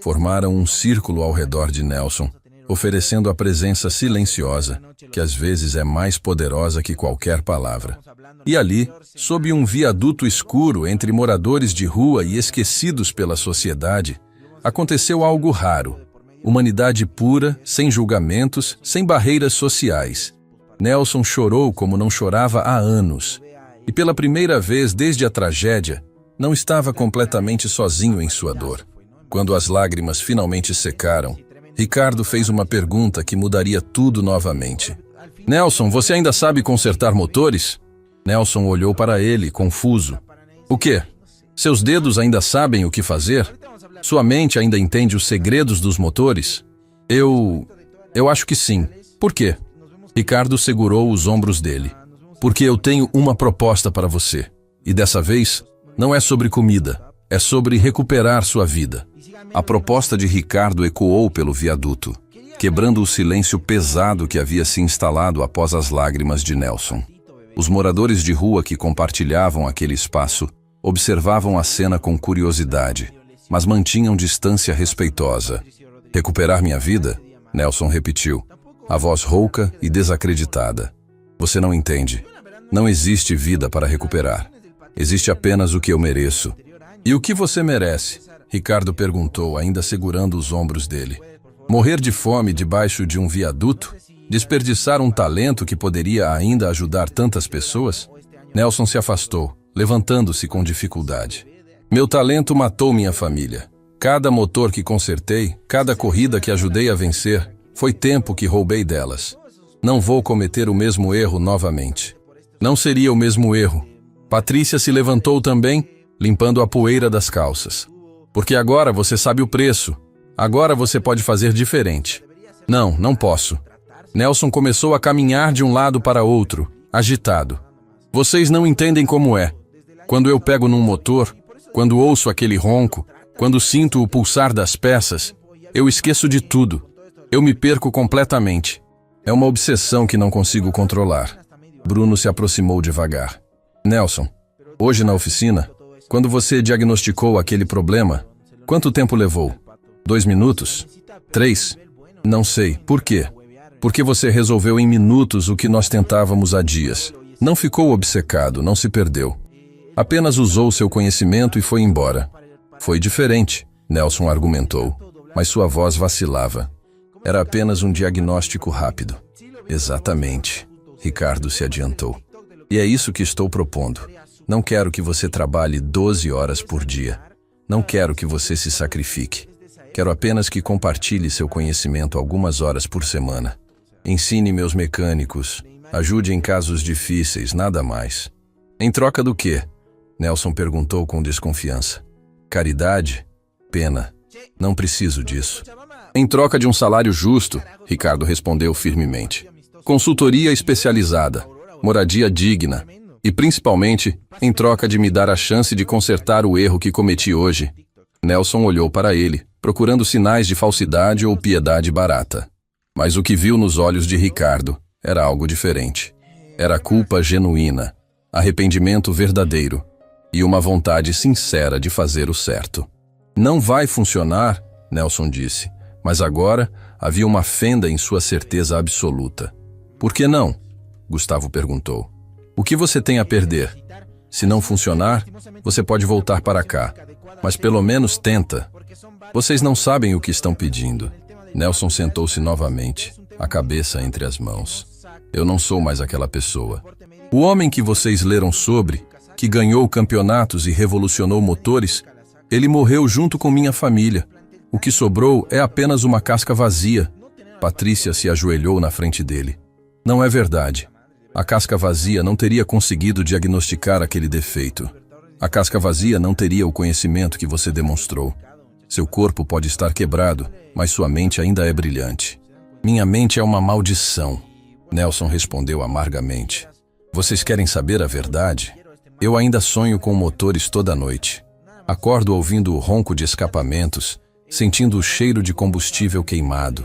Formaram um círculo ao redor de Nelson, oferecendo a presença silenciosa, que às vezes é mais poderosa que qualquer palavra. E ali, sob um viaduto escuro entre moradores de rua e esquecidos pela sociedade, aconteceu algo raro. Humanidade pura, sem julgamentos, sem barreiras sociais. Nelson chorou como não chorava há anos. E pela primeira vez desde a tragédia, não estava completamente sozinho em sua dor. Quando as lágrimas finalmente secaram, Ricardo fez uma pergunta que mudaria tudo novamente. Nelson, você ainda sabe consertar motores? Nelson olhou para ele, confuso. O quê? Seus dedos ainda sabem o que fazer? Sua mente ainda entende os segredos dos motores? Eu acho que sim. Por quê? Ricardo segurou os ombros dele. Porque eu tenho uma proposta para você. E dessa vez, não é sobre comida, é sobre recuperar sua vida. A proposta de Ricardo ecoou pelo viaduto, quebrando o silêncio pesado que havia se instalado após as lágrimas de Nelson. Os moradores de rua que compartilhavam aquele espaço observavam a cena com curiosidade, mas mantinham distância respeitosa. Recuperar minha vida? Nelson repetiu, a voz rouca e desacreditada. Você não entende. Não existe vida para recuperar. Existe apenas o que eu mereço. E o que você merece? Ricardo perguntou, ainda segurando os ombros dele. Morrer de fome debaixo de um viaduto? Desperdiçar um talento que poderia ainda ajudar tantas pessoas? Nelson se afastou, levantando-se com dificuldade. Meu talento matou minha família. Cada motor que consertei, cada corrida que ajudei a vencer, foi tempo que roubei delas. Não vou cometer o mesmo erro novamente. Não seria o mesmo erro. Patrícia se levantou também, limpando a poeira das calças. Porque agora você sabe o preço. Agora você pode fazer diferente. Não, não posso. Nelson começou a caminhar de um lado para outro, agitado. Vocês não entendem como é. Quando eu pego num motor, quando ouço aquele ronco, quando sinto o pulsar das peças, eu esqueço de tudo. Eu me perco completamente. É uma obsessão que não consigo controlar. Bruno se aproximou devagar. Nelson, hoje na oficina, quando você diagnosticou aquele problema, quanto tempo levou? 2 minutos? 3? Não sei. Por quê? Porque você resolveu em minutos o que nós tentávamos há dias. Não ficou obcecado, não se perdeu. Apenas usou seu conhecimento e foi embora. Foi diferente, Nelson argumentou, mas sua voz vacilava. Era apenas um diagnóstico rápido. Exatamente. Ricardo se adiantou. E é isso que estou propondo. Não quero que você trabalhe 12 horas por dia. Não quero que você se sacrifique. Quero apenas que compartilhe seu conhecimento algumas horas por semana. Ensine meus mecânicos. Ajude em casos difíceis, nada mais. Em troca do quê? Nelson perguntou com desconfiança. Caridade? Pena. Não preciso disso. Em troca de um salário justo, Ricardo respondeu firmemente. Consultoria especializada, moradia digna e, principalmente, em troca de me dar a chance de consertar o erro que cometi hoje. Nelson olhou para ele, procurando sinais de falsidade ou piedade barata. Mas o que viu nos olhos de Ricardo era algo diferente. Era culpa genuína, arrependimento verdadeiro e uma vontade sincera de fazer o certo. Não vai funcionar, Nelson disse, mas agora havia uma fenda em sua certeza absoluta. Por que não? Gustavo perguntou. O que você tem a perder? Se não funcionar, você pode voltar para cá, mas pelo menos tenta. Vocês não sabem o que estão pedindo. Nelson sentou-se novamente, a cabeça entre as mãos. Eu não sou mais aquela pessoa. O homem que vocês leram sobre, que ganhou campeonatos e revolucionou motores, ele morreu junto com minha família. O que sobrou é apenas uma casca vazia. Patrícia se ajoelhou na frente dele. Não é verdade. A casca vazia não teria conseguido diagnosticar aquele defeito. A casca vazia não teria o conhecimento que você demonstrou. Seu corpo pode estar quebrado, mas sua mente ainda é brilhante. Minha mente é uma maldição, Nelson respondeu amargamente. Vocês querem saber a verdade? Eu ainda sonho com motores toda noite. Acordo ouvindo o ronco de escapamentos, sentindo o cheiro de combustível queimado.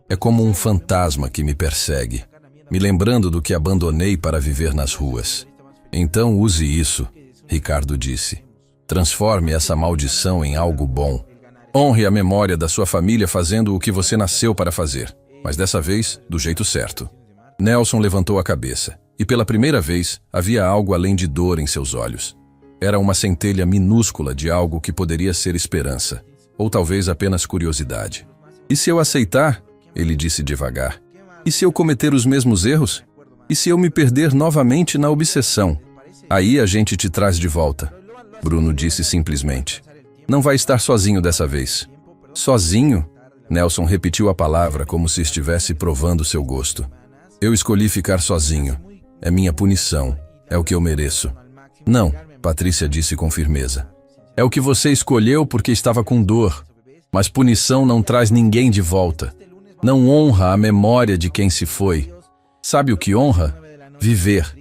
É como um fantasma que me persegue, me lembrando do que abandonei para viver nas ruas. Então use isso, Ricardo disse. Transforme essa maldição em algo bom. Honre a memória da sua família fazendo o que você nasceu para fazer, mas dessa vez, do jeito certo. Nelson levantou a cabeça, e pela primeira vez havia algo além de dor em seus olhos. Era uma centelha minúscula de algo que poderia ser esperança, ou talvez apenas curiosidade. E se eu aceitar? Ele disse devagar. E se eu cometer os mesmos erros? E se eu me perder novamente na obsessão? Aí a gente te traz de volta. Bruno disse simplesmente. Não vai estar sozinho dessa vez. Sozinho? Nelson repetiu a palavra como se estivesse provando seu gosto. Eu escolhi ficar sozinho. É minha punição. É o que eu mereço. Não, Patrícia disse com firmeza. É o que você escolheu porque estava com dor. Mas punição não traz ninguém de volta. Não honra a memória de quem se foi. Sabe o que honra? Viver.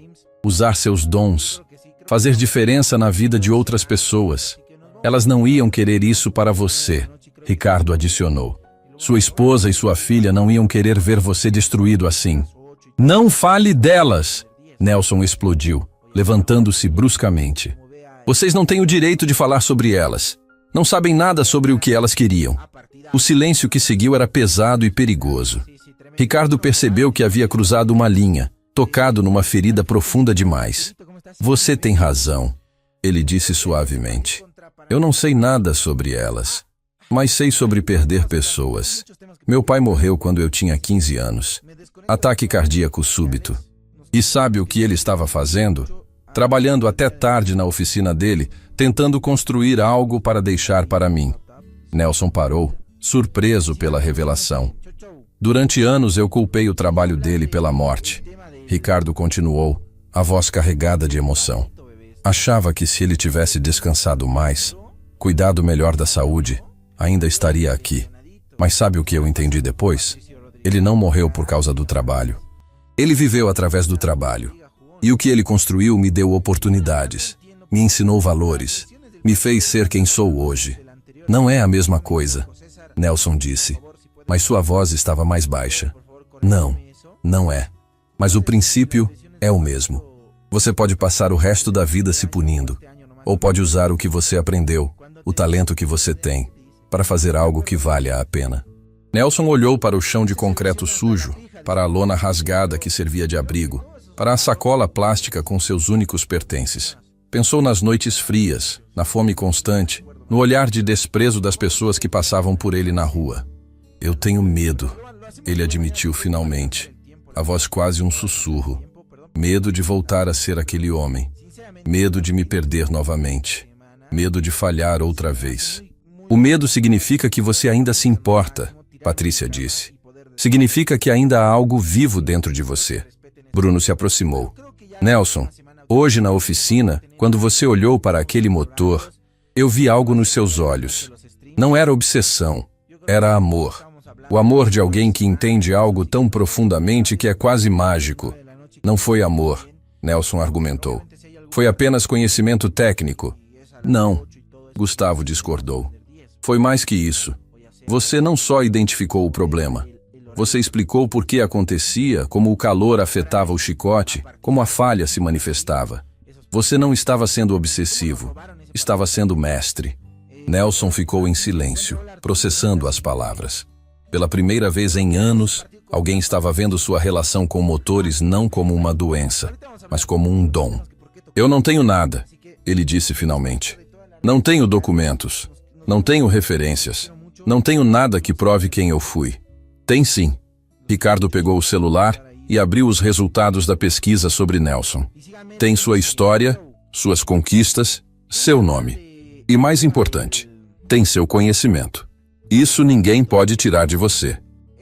Usar seus dons. Fazer diferença na vida de outras pessoas. Elas não iam querer isso para você, Ricardo adicionou. Sua esposa e sua filha não iam querer ver você destruído assim. Não fale delas! Nelson explodiu, levantando-se bruscamente. Vocês não têm o direito de falar sobre elas. Não sabem nada sobre o que elas queriam. O silêncio que seguiu era pesado e perigoso. Ricardo percebeu que havia cruzado uma linha, tocado numa ferida profunda demais. Você tem razão, ele disse suavemente. Eu não sei nada sobre elas, mas sei sobre perder pessoas. Meu pai morreu quando eu tinha 15 anos. Ataque cardíaco súbito. E sabe o que ele estava fazendo? Trabalhando até tarde na oficina dele, tentando construir algo para deixar para mim. Nelson parou, surpreso pela revelação. Durante anos eu culpei o trabalho dele pela morte. Ricardo continuou, a voz carregada de emoção. Achava que se ele tivesse descansado mais, cuidado melhor da saúde, ainda estaria aqui. Mas sabe o que eu entendi depois? Ele não morreu por causa do trabalho. Ele viveu através do trabalho. E o que ele construiu me deu oportunidades, me ensinou valores, me fez ser quem sou hoje. Não é a mesma coisa, Nelson disse, mas sua voz estava mais baixa. Não, não é. Mas o princípio é o mesmo. Você pode passar o resto da vida se punindo, ou pode usar o que você aprendeu, o talento que você tem, para fazer algo que valha a pena. Nelson olhou para o chão de concreto sujo, para a lona rasgada que servia de abrigo, para a sacola plástica com seus únicos pertences. Pensou nas noites frias, na fome constante, no olhar de desprezo das pessoas que passavam por ele na rua. Eu tenho medo, ele admitiu finalmente, a voz quase um sussurro. Medo de voltar a ser aquele homem. Medo de me perder novamente. Medo de falhar outra vez. O medo significa que você ainda se importa, Patrícia disse. Significa que ainda há algo vivo dentro de você. Bruno se aproximou. Nelson, hoje na oficina, quando você olhou para aquele motor, eu vi algo nos seus olhos. Não era obsessão, era amor. O amor de alguém que entende algo tão profundamente que é quase mágico. Não foi amor, Nelson argumentou. Foi apenas conhecimento técnico. Não, Gustavo discordou. Foi mais que isso. Você não só identificou o problema. Você explicou por que acontecia, como o calor afetava o chicote, como a falha se manifestava. Você não estava sendo obsessivo, estava sendo mestre. Nelson ficou em silêncio, processando as palavras. Pela primeira vez em anos, alguém estava vendo sua relação com motores não como uma doença, mas como um dom. Eu não tenho nada, ele disse finalmente. Não tenho documentos, não tenho referências, não tenho nada que prove quem eu fui. Tem sim. Ricardo pegou o celular e abriu os resultados da pesquisa sobre Nelson. Tem sua história, suas conquistas, seu nome. E mais importante, tem seu conhecimento. Isso ninguém pode tirar de você.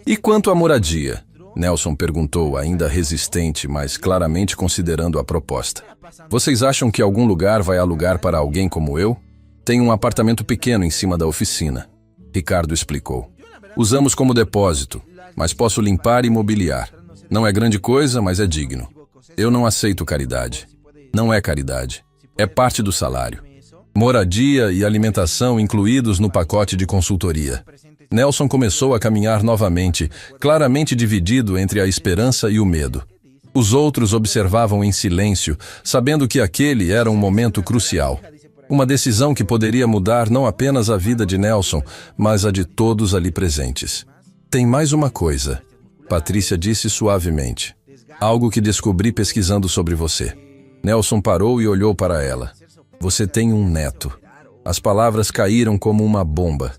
E quanto à moradia? Nelson perguntou, ainda resistente, mas claramente considerando a proposta. Vocês acham que algum lugar vai alugar para alguém como eu? Tem um apartamento pequeno em cima da oficina. Ricardo explicou. Usamos como depósito, mas posso limpar e mobiliar. Não é grande coisa, mas é digno. Eu não aceito caridade. Não é caridade. É parte do salário. Moradia e alimentação incluídos no pacote de consultoria. Nelson começou a caminhar novamente, claramente dividido entre a esperança e o medo. Os outros observavam em silêncio, sabendo que aquele era um momento crucial. Uma decisão que poderia mudar não apenas a vida de Nelson, mas a de todos ali presentes. Tem mais uma coisa, Patrícia disse suavemente. Algo que descobri pesquisando sobre você. Nelson parou e olhou para ela. Você tem um neto. As palavras caíram como uma bomba.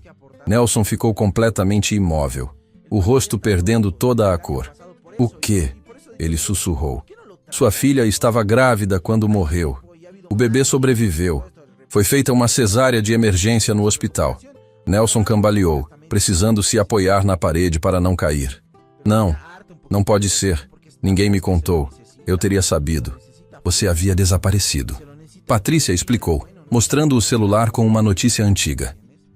Nelson ficou completamente imóvel, o rosto perdendo toda a cor. O quê? Ele sussurrou. Sua filha estava grávida quando morreu. O bebê sobreviveu. Foi feita uma cesárea de emergência no hospital. Nelson cambaleou, precisando se apoiar na parede para não cair. Não, não pode ser. Ninguém me contou. Eu teria sabido. Você havia desaparecido. Patrícia explicou, mostrando o celular com uma notícia antiga.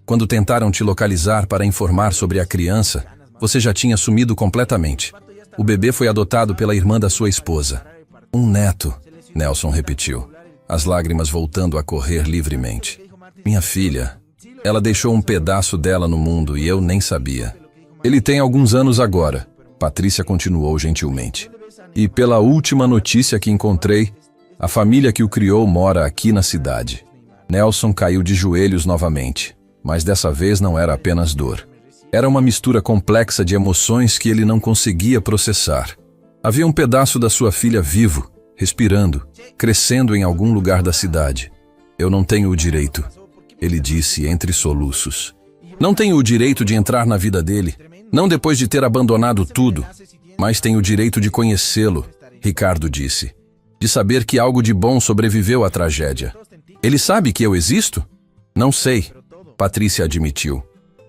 Quando tentaram te localizar para informar sobre a criança, você já tinha sumido completamente. O bebê foi adotado pela irmã da sua esposa. Um neto, Nelson repetiu, as lágrimas voltando a correr livremente. Minha filha, ela deixou um pedaço dela no mundo e eu nem sabia. Ele tem alguns anos agora, Patrícia continuou gentilmente. E pela última notícia que encontrei, a família que o criou mora aqui na cidade. Nelson caiu de joelhos novamente. Mas dessa vez não era apenas dor. Era uma mistura complexa de emoções que ele não conseguia processar. Havia um pedaço da sua filha vivo, respirando, crescendo em algum lugar da cidade. Eu não tenho o direito, ele disse entre soluços. Não tenho o direito de entrar na vida dele, não depois de ter abandonado tudo, mas tenho o direito de conhecê-lo, Ricardo disse. De saber que algo de bom sobreviveu à tragédia. Ele sabe que eu existo? Não sei. Patrícia admitiu.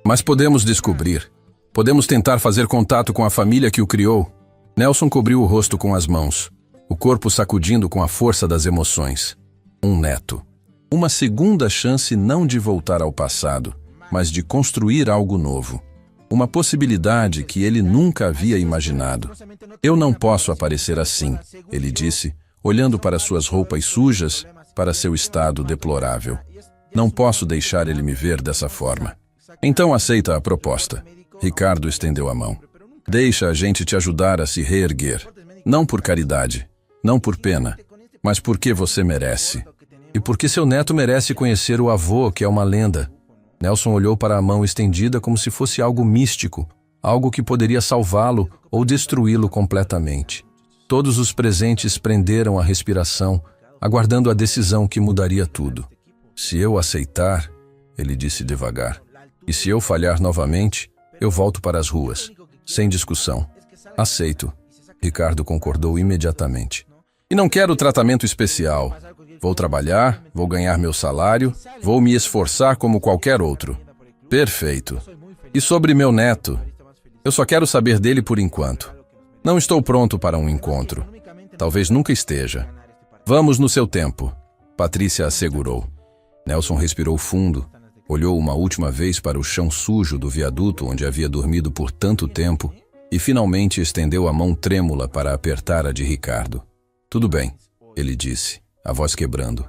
Mas podemos descobrir. Podemos tentar fazer contato com a família que o criou. Nelson cobriu o rosto com as mãos, o corpo sacudindo com a força das emoções. Um neto. Uma segunda chance não de voltar ao passado, mas de construir algo novo. Uma possibilidade que ele nunca havia imaginado. Eu não posso aparecer assim, ele disse, olhando para suas roupas sujas, para seu estado deplorável. Não posso deixar ele me ver dessa forma. Então aceita a proposta. Ricardo estendeu a mão. Deixa a gente te ajudar a se reerguer. Não por caridade, não por pena, mas porque você merece. E porque seu neto merece conhecer o avô, que é uma lenda. Nelson olhou para a mão estendida como se fosse algo místico, algo que poderia salvá-lo ou destruí-lo completamente. Todos os presentes prenderam a respiração, aguardando a decisão que mudaria tudo. Se eu aceitar, ele disse devagar, e se eu falhar novamente, eu volto para as ruas, sem discussão. Aceito. Ricardo concordou imediatamente. E não quero tratamento especial. Vou trabalhar, vou ganhar meu salário, vou me esforçar como qualquer outro. Perfeito. E sobre meu neto? Eu só quero saber dele por enquanto. Não estou pronto para um encontro. Talvez nunca esteja. Vamos no seu tempo, Patrícia assegurou. Nelson respirou fundo, olhou uma última vez para o chão sujo do viaduto onde havia dormido por tanto tempo e finalmente estendeu a mão trêmula para apertar a de Ricardo. Tudo bem, ele disse, a voz quebrando.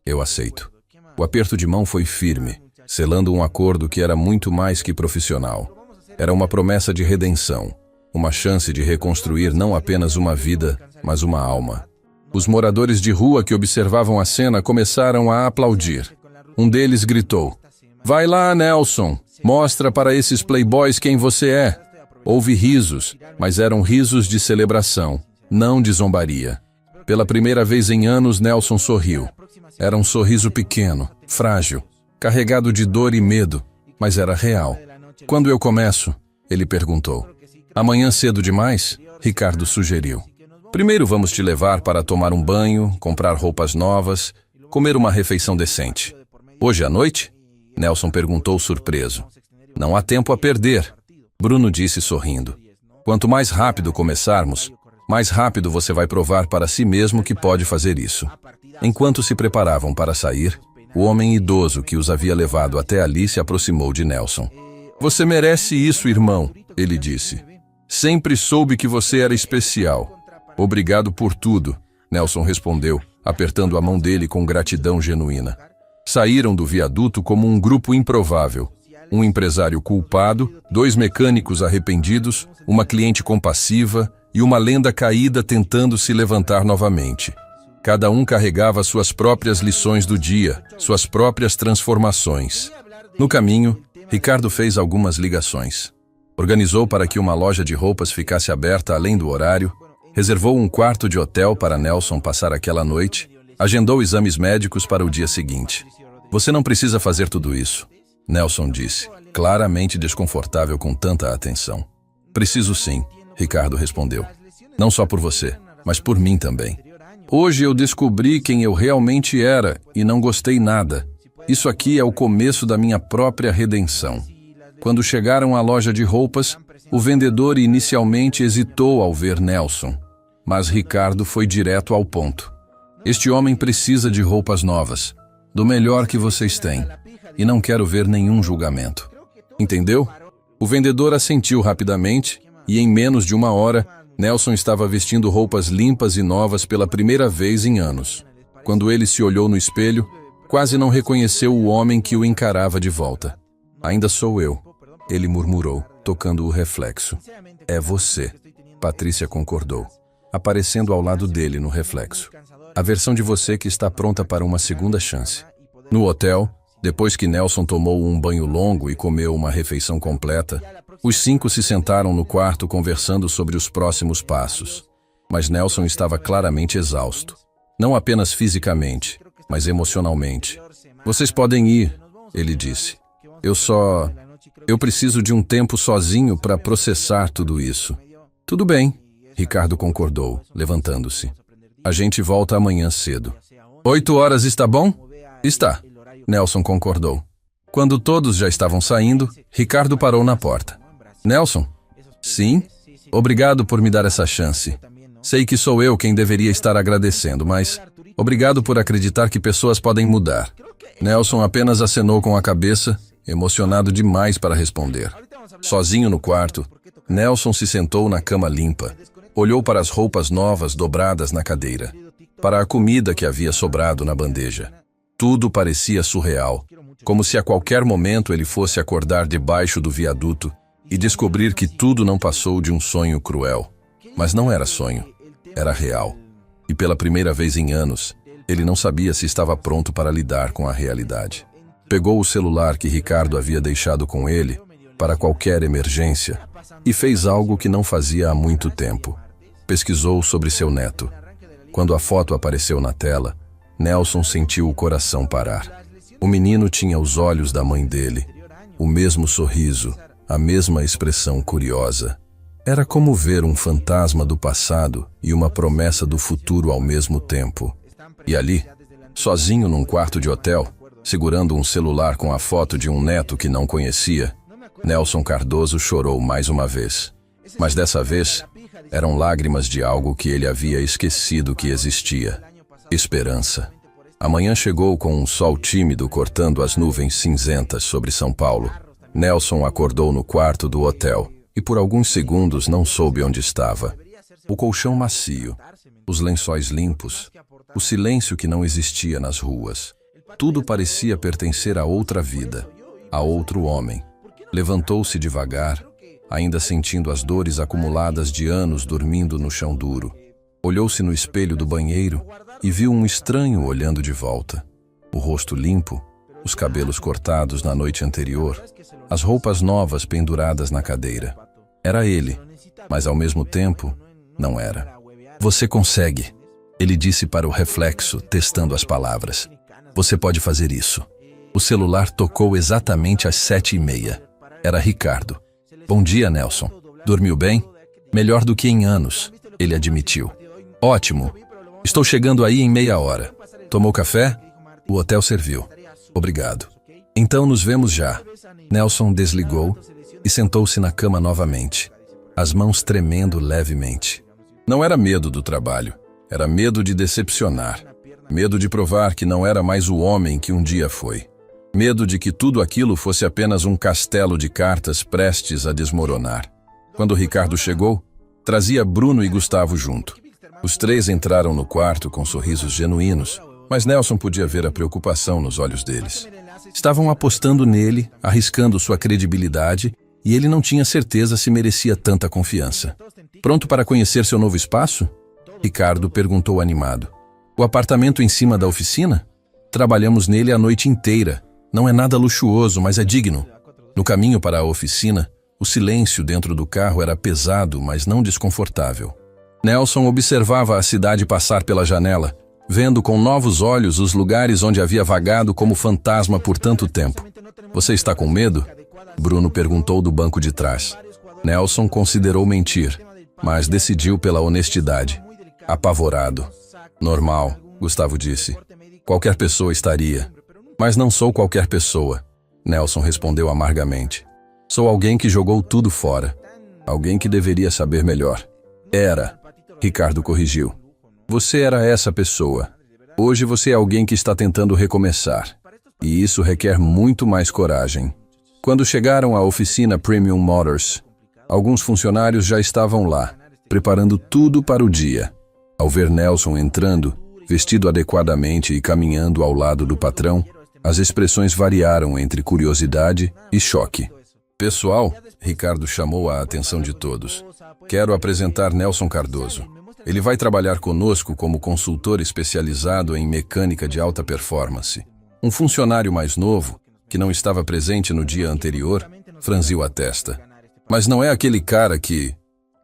Eu aceito. O aperto de mão foi firme, selando um acordo que era muito mais que profissional. Era uma promessa de redenção, uma chance de reconstruir não apenas uma vida, mas uma alma. Os moradores de rua que observavam a cena começaram a aplaudir. Um deles gritou, "Vai lá, Nelson, mostra para esses playboys quem você é." Houve risos, mas eram risos de celebração, não de zombaria. Pela primeira vez em anos, Nelson sorriu. Era um sorriso pequeno, frágil, carregado de dor e medo, mas era real. "Quando eu começo?" ele perguntou. "Amanhã cedo demais?" Ricardo sugeriu. "Primeiro vamos te levar para tomar um banho, comprar roupas novas, comer uma refeição decente." "Hoje à noite?" Nelson perguntou surpreso. "Não há tempo a perder," Bruno disse sorrindo. "Quanto mais rápido começarmos, mais rápido você vai provar para si mesmo que pode fazer isso." Enquanto se preparavam para sair, o homem idoso que os havia levado até ali se aproximou de Nelson. "Você merece isso, irmão," ele disse. "Sempre soube que você era especial." "Obrigado por tudo," Nelson respondeu, apertando a mão dele com gratidão genuína. Saíram do viaduto como um grupo improvável. Um empresário culpado, 2 mecânicos arrependidos, uma cliente compassiva e uma lenda caída tentando se levantar novamente. Cada um carregava suas próprias lições do dia, suas próprias transformações. No caminho, Ricardo fez algumas ligações. Organizou para que uma loja de roupas ficasse aberta além do horário, reservou um quarto de hotel para Nelson passar aquela noite, agendou exames médicos para o dia seguinte. "Você não precisa fazer tudo isso," Nelson disse, claramente desconfortável com tanta atenção. "Preciso sim," Ricardo respondeu. "Não só por você, mas por mim também. Hoje eu descobri quem eu realmente era e não gostei nada. Isso aqui é o começo da minha própria redenção." Quando chegaram à loja de roupas, o vendedor inicialmente hesitou ao ver Nelson, mas Ricardo foi direto ao ponto. "Este homem precisa de roupas novas, do melhor que vocês têm, e não quero ver nenhum julgamento. Entendeu?" O vendedor assentiu rapidamente, e em menos de 1 hora, Nelson estava vestindo roupas limpas e novas pela primeira vez em anos. Quando ele se olhou no espelho, quase não reconheceu o homem que o encarava de volta. "Ainda sou eu," ele murmurou, tocando o reflexo. "É você," Patrícia concordou, aparecendo ao lado dele no reflexo. "A versão de você que está pronta para uma segunda chance." No hotel, depois que Nelson tomou um banho longo e comeu uma refeição completa, os 5 se sentaram no quarto conversando sobre os próximos passos. Mas Nelson estava claramente exausto. Não apenas fisicamente, mas emocionalmente. "Vocês podem ir," ele disse. Eu preciso de um tempo sozinho para processar tudo isso." "Tudo bem," Ricardo concordou, levantando-se. "A gente volta amanhã cedo." 8 horas está bom?" "Está," Nelson concordou. Quando todos já estavam saindo, Ricardo parou na porta. Nelson? Sim? Obrigado por me dar essa chance. Sei que sou eu quem deveria estar agradecendo, mas obrigado por acreditar que pessoas podem mudar. Nelson apenas acenou com a cabeça, emocionado demais para responder. Sozinho no quarto, Nelson se sentou na cama limpa, olhou para as roupas novas dobradas na cadeira, para a comida que havia sobrado na bandeja. Tudo parecia surreal, como se a qualquer momento ele fosse acordar debaixo do viaduto e descobrir que tudo não passou de um sonho cruel. Mas não era sonho, era real. E pela primeira vez em anos, ele não sabia se estava pronto para lidar com a realidade. Pegou o celular que Ricardo havia deixado com ele para qualquer emergência e fez algo que não fazia há muito tempo. Pesquisou sobre seu neto. Quando a foto apareceu na tela, Nelson sentiu o coração parar. O menino tinha os olhos da mãe dele, o mesmo sorriso, a mesma expressão curiosa. Era como ver um fantasma do passado e uma promessa do futuro ao mesmo tempo. E ali, sozinho num quarto de hotel, segurando um celular com a foto de um neto que não conhecia, Nelson Cardoso chorou mais uma vez. Mas dessa vez, eram lágrimas de algo que ele havia esquecido que existia. Esperança. A manhã chegou com um sol tímido cortando as nuvens cinzentas sobre São Paulo. Nelson acordou no quarto do hotel e por alguns segundos não soube onde estava. O colchão macio, os lençóis limpos, o silêncio que não existia nas ruas. Tudo parecia pertencer a outra vida, a outro homem. Levantou-se devagar, ainda sentindo as dores acumuladas de anos dormindo no chão duro. Olhou-se no espelho do banheiro e viu um estranho olhando de volta. O rosto limpo, os cabelos cortados na noite anterior, as roupas novas penduradas na cadeira. Era ele, mas ao mesmo tempo, não era. Você consegue, ele disse para o reflexo, testando as palavras. Você pode fazer isso. O celular tocou exatamente às 7h30. Era Ricardo. Bom dia, Nelson. Dormiu bem? Melhor do que em anos, ele admitiu. Ótimo. Estou chegando aí em meia hora. Tomou café? O hotel serviu. Obrigado. Então nos vemos já. Nelson desligou e sentou-se na cama novamente, as mãos tremendo levemente. Não era medo do trabalho, era medo de decepcionar. Medo de provar que não era mais o homem que um dia foi. Medo de que tudo aquilo fosse apenas um castelo de cartas prestes a desmoronar. Quando Ricardo chegou, trazia Bruno e Gustavo junto. Os três entraram no quarto com sorrisos genuínos, mas Nelson podia ver a preocupação nos olhos deles. Estavam apostando nele, arriscando sua credibilidade, e ele não tinha certeza se merecia tanta confiança. Pronto para conhecer seu novo espaço? Ricardo perguntou animado. O apartamento em cima da oficina? Trabalhamos nele a noite inteira. Não é nada luxuoso, mas é digno. No caminho para a oficina, o silêncio dentro do carro era pesado, mas não desconfortável. Nelson observava a cidade passar pela janela, vendo com novos olhos os lugares onde havia vagado como fantasma por tanto tempo. Você está com medo? Bruno perguntou do banco de trás. Nelson considerou mentir, mas decidiu pela honestidade. Apavorado. Normal, Gustavo disse. Qualquer pessoa estaria. Mas não sou qualquer pessoa, Nelson respondeu amargamente. Sou alguém que jogou tudo fora. Alguém que deveria saber melhor. Era, Ricardo corrigiu. Você era essa pessoa. Hoje você é alguém que está tentando recomeçar. E isso requer muito mais coragem. Quando chegaram à oficina Premium Motors, alguns funcionários já estavam lá, preparando tudo para o dia. Ao ver Nelson entrando, vestido adequadamente e caminhando ao lado do patrão, as expressões variaram entre curiosidade e choque. Pessoal, Ricardo chamou a atenção de todos. Quero apresentar Nelson Cardoso. Ele vai trabalhar conosco como consultor especializado em mecânica de alta performance. Um funcionário mais novo, que não estava presente no dia anterior, franziu a testa. Mas não é aquele cara que...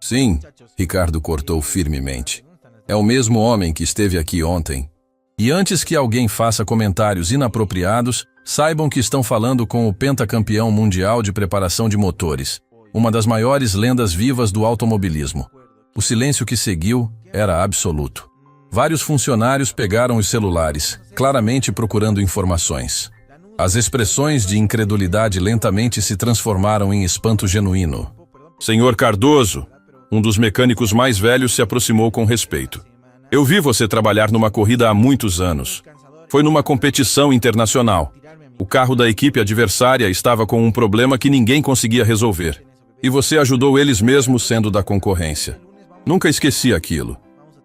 Sim, Ricardo cortou firmemente. É o mesmo homem que esteve aqui ontem. E antes que alguém faça comentários inapropriados, saibam que estão falando com o pentacampeão mundial de preparação de motores, uma das maiores lendas vivas do automobilismo. O silêncio que seguiu era absoluto. Vários funcionários pegaram os celulares, claramente procurando informações. As expressões de incredulidade lentamente se transformaram em espanto genuíno. Senhor Cardoso, um dos mecânicos mais velhos se aproximou com respeito. Eu vi você trabalhar numa corrida há muitos anos. Foi numa competição internacional. O carro da equipe adversária estava com um problema que ninguém conseguia resolver. E você ajudou eles mesmo sendo da concorrência. Nunca esqueci aquilo.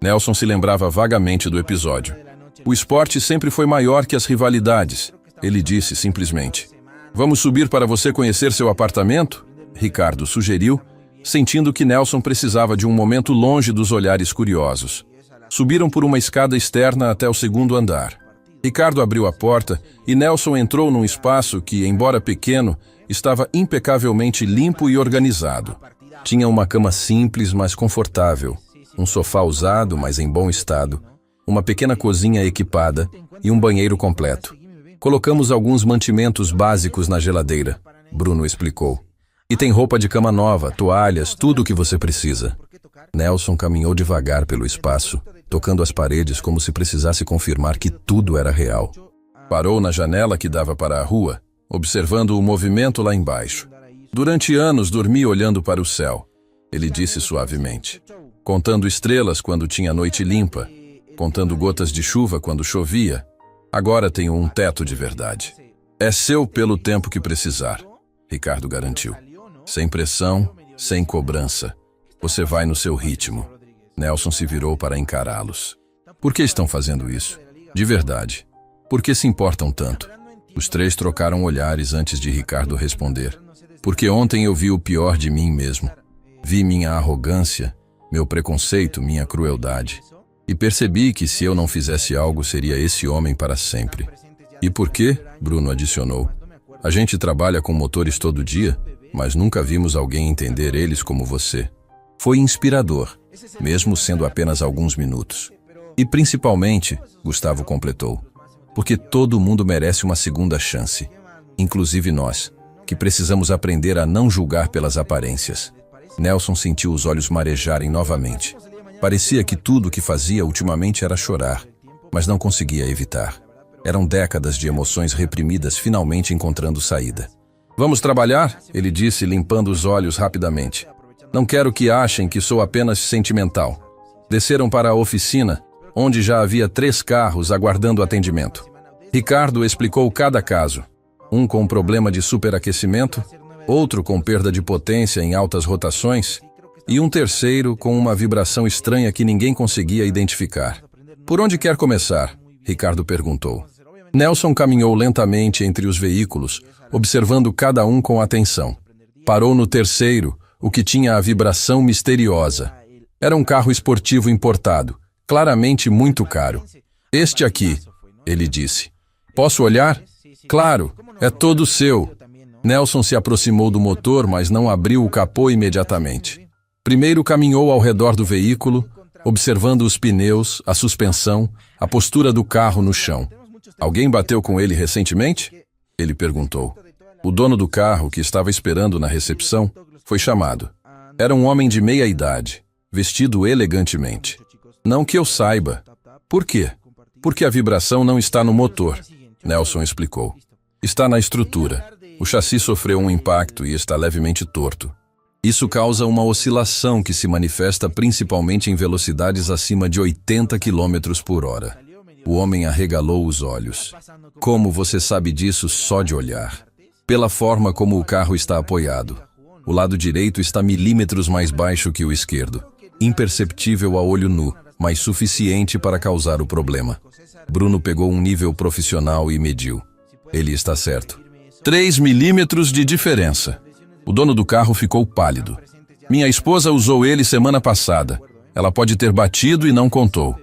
Nelson se lembrava vagamente do episódio. O esporte sempre foi maior que as rivalidades, ele disse simplesmente. Vamos subir para você conhecer seu apartamento? Ricardo sugeriu, sentindo que Nelson precisava de um momento longe dos olhares curiosos. Subiram por uma escada externa até o segundo andar. Ricardo abriu a porta e Nelson entrou num espaço que, embora pequeno, estava impecavelmente limpo e organizado. Tinha uma cama simples, mas confortável, um sofá usado, mas em bom estado, uma pequena cozinha equipada e um banheiro completo. Colocamos alguns mantimentos básicos na geladeira, Bruno explicou. E tem roupa de cama nova, toalhas, tudo o que você precisa. Nelson caminhou devagar pelo espaço, tocando as paredes como se precisasse confirmar que tudo era real. Parou na janela que dava para a rua, observando o movimento lá embaixo. Durante anos dormi olhando para o céu, ele disse suavemente. Contando estrelas quando tinha noite limpa, contando gotas de chuva quando chovia. Agora tenho um teto de verdade. É seu pelo tempo que precisar, Ricardo garantiu. Sem pressão, sem cobrança. Você vai no seu ritmo. Nelson se virou para encará-los. Por que estão fazendo isso? De verdade. Por que se importam tanto? Os três trocaram olhares antes de Ricardo responder. Porque ontem eu vi o pior de mim mesmo. Vi minha arrogância, meu preconceito, minha crueldade. E percebi que se eu não fizesse algo, seria esse homem para sempre. E por quê? Bruno adicionou. A gente trabalha com motores todo dia, mas nunca vimos alguém entender eles como você. Foi inspirador, mesmo sendo apenas alguns minutos. E principalmente, Gustavo completou, porque todo mundo merece uma segunda chance, inclusive nós, que precisamos aprender a não julgar pelas aparências. Nelson sentiu os olhos marejarem novamente. Parecia que tudo o que fazia ultimamente era chorar, mas não conseguia evitar. Eram décadas de emoções reprimidas finalmente encontrando saída. Vamos trabalhar? Ele disse, limpando os olhos rapidamente. Não quero que achem que sou apenas sentimental. Desceram para a oficina, onde já havia 3 carros aguardando atendimento. Ricardo explicou cada caso. Um com problema de superaquecimento, outro com perda de potência em altas rotações, e um terceiro com uma vibração estranha que ninguém conseguia identificar. Por onde quer começar? Ricardo perguntou. Nelson caminhou lentamente entre os veículos, observando cada um com atenção. Parou no terceiro, o que tinha a vibração misteriosa. Era um carro esportivo importado, claramente muito caro. Este aqui, ele disse. Posso olhar? Claro, é todo seu. Nelson se aproximou do motor, mas não abriu o capô imediatamente. Primeiro caminhou ao redor do veículo, observando os pneus, a suspensão, a postura do carro no chão. Alguém bateu com ele recentemente? Ele perguntou. O dono do carro, que estava esperando na recepção, foi chamado. Era um homem de meia idade, vestido elegantemente. Não que eu saiba. Por quê? Porque a vibração não está no motor, Nelson explicou. Está na estrutura. O chassi sofreu um impacto e está levemente torto. Isso causa uma oscilação que se manifesta principalmente em velocidades acima de 80 km por hora. O homem arregalou os olhos. Como você sabe disso só de olhar? Pela forma como o carro está apoiado. O lado direito está milímetros mais baixo que o esquerdo. Imperceptível a olho nu, mas suficiente para causar o problema. Bruno pegou um nível profissional e mediu. Ele está certo. 3 milímetros de diferença. O dono do carro ficou pálido. Minha esposa usou ele semana passada. Ela pode ter batido e não contou.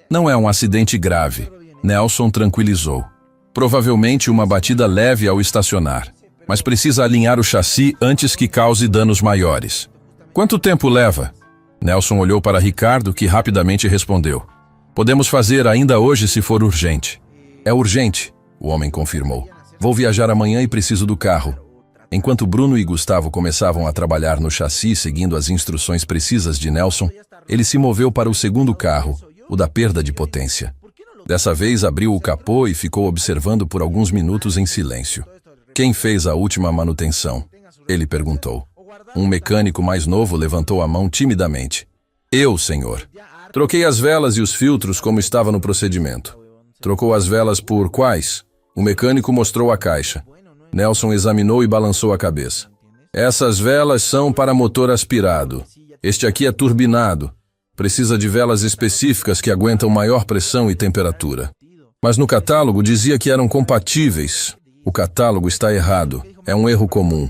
Não é um acidente grave. Nelson tranquilizou. Provavelmente uma batida leve ao estacionar. Mas precisa alinhar o chassi antes que cause danos maiores. Quanto tempo leva? Nelson olhou para Ricardo, que rapidamente respondeu. Podemos fazer ainda hoje se for urgente. É urgente, o homem confirmou. Vou viajar amanhã e preciso do carro. Enquanto Bruno e Gustavo começavam a trabalhar no chassi seguindo as instruções precisas de Nelson, ele se moveu para o segundo carro, o da perda de potência. Dessa vez abriu o capô e ficou observando por alguns minutos em silêncio. Quem fez a última manutenção? Ele perguntou. Um mecânico mais novo levantou a mão timidamente. Eu, senhor. Troquei as velas e os filtros como estava no procedimento. Trocou as velas por quais? O mecânico mostrou a caixa. Nelson examinou e balançou a cabeça. Essas velas são para motor aspirado. Este aqui é turbinado. Precisa de velas específicas que aguentam maior pressão e temperatura. Mas no catálogo dizia que eram compatíveis. O catálogo está errado. É um erro comum.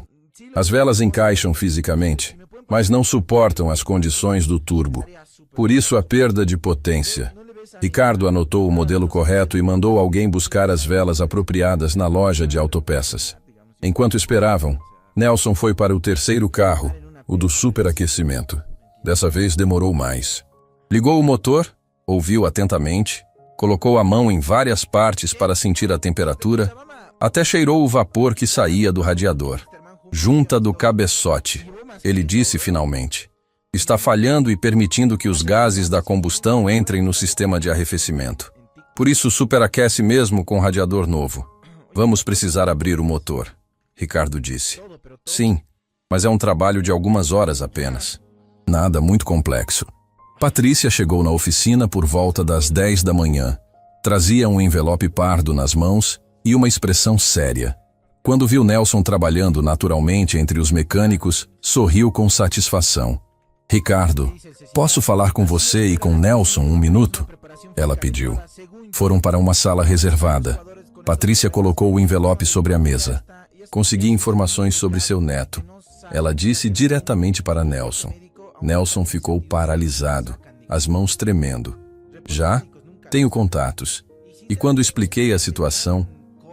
As velas encaixam fisicamente, mas não suportam as condições do turbo. Por isso a perda de potência. Ricardo anotou o modelo correto e mandou alguém buscar as velas apropriadas na loja de autopeças. Enquanto esperavam, Nelson foi para o terceiro carro, o do superaquecimento. Dessa vez demorou mais. Ligou o motor, ouviu atentamente, colocou a mão em várias partes para sentir a temperatura, até cheirou o vapor que saía do radiador. Junta do cabeçote, ele disse finalmente. Está falhando e permitindo que os gases da combustão entrem no sistema de arrefecimento. Por isso superaquece mesmo com radiador novo. Vamos precisar abrir o motor, Ricardo disse. Sim, mas é um trabalho de algumas horas apenas. Nada muito complexo. Patrícia chegou na oficina por volta das 10 da manhã. Trazia um envelope pardo nas mãos e uma expressão séria. Quando viu Nelson trabalhando naturalmente entre os mecânicos, sorriu com satisfação. Ricardo, posso falar com você e com Nelson um minuto? Ela pediu. Foram para uma sala reservada. Patrícia colocou o envelope sobre a mesa. Consegui informações sobre seu neto. Ela disse diretamente para Nelson. Nelson ficou paralisado, as mãos tremendo. Já? Tenho contatos. E quando expliquei a situação,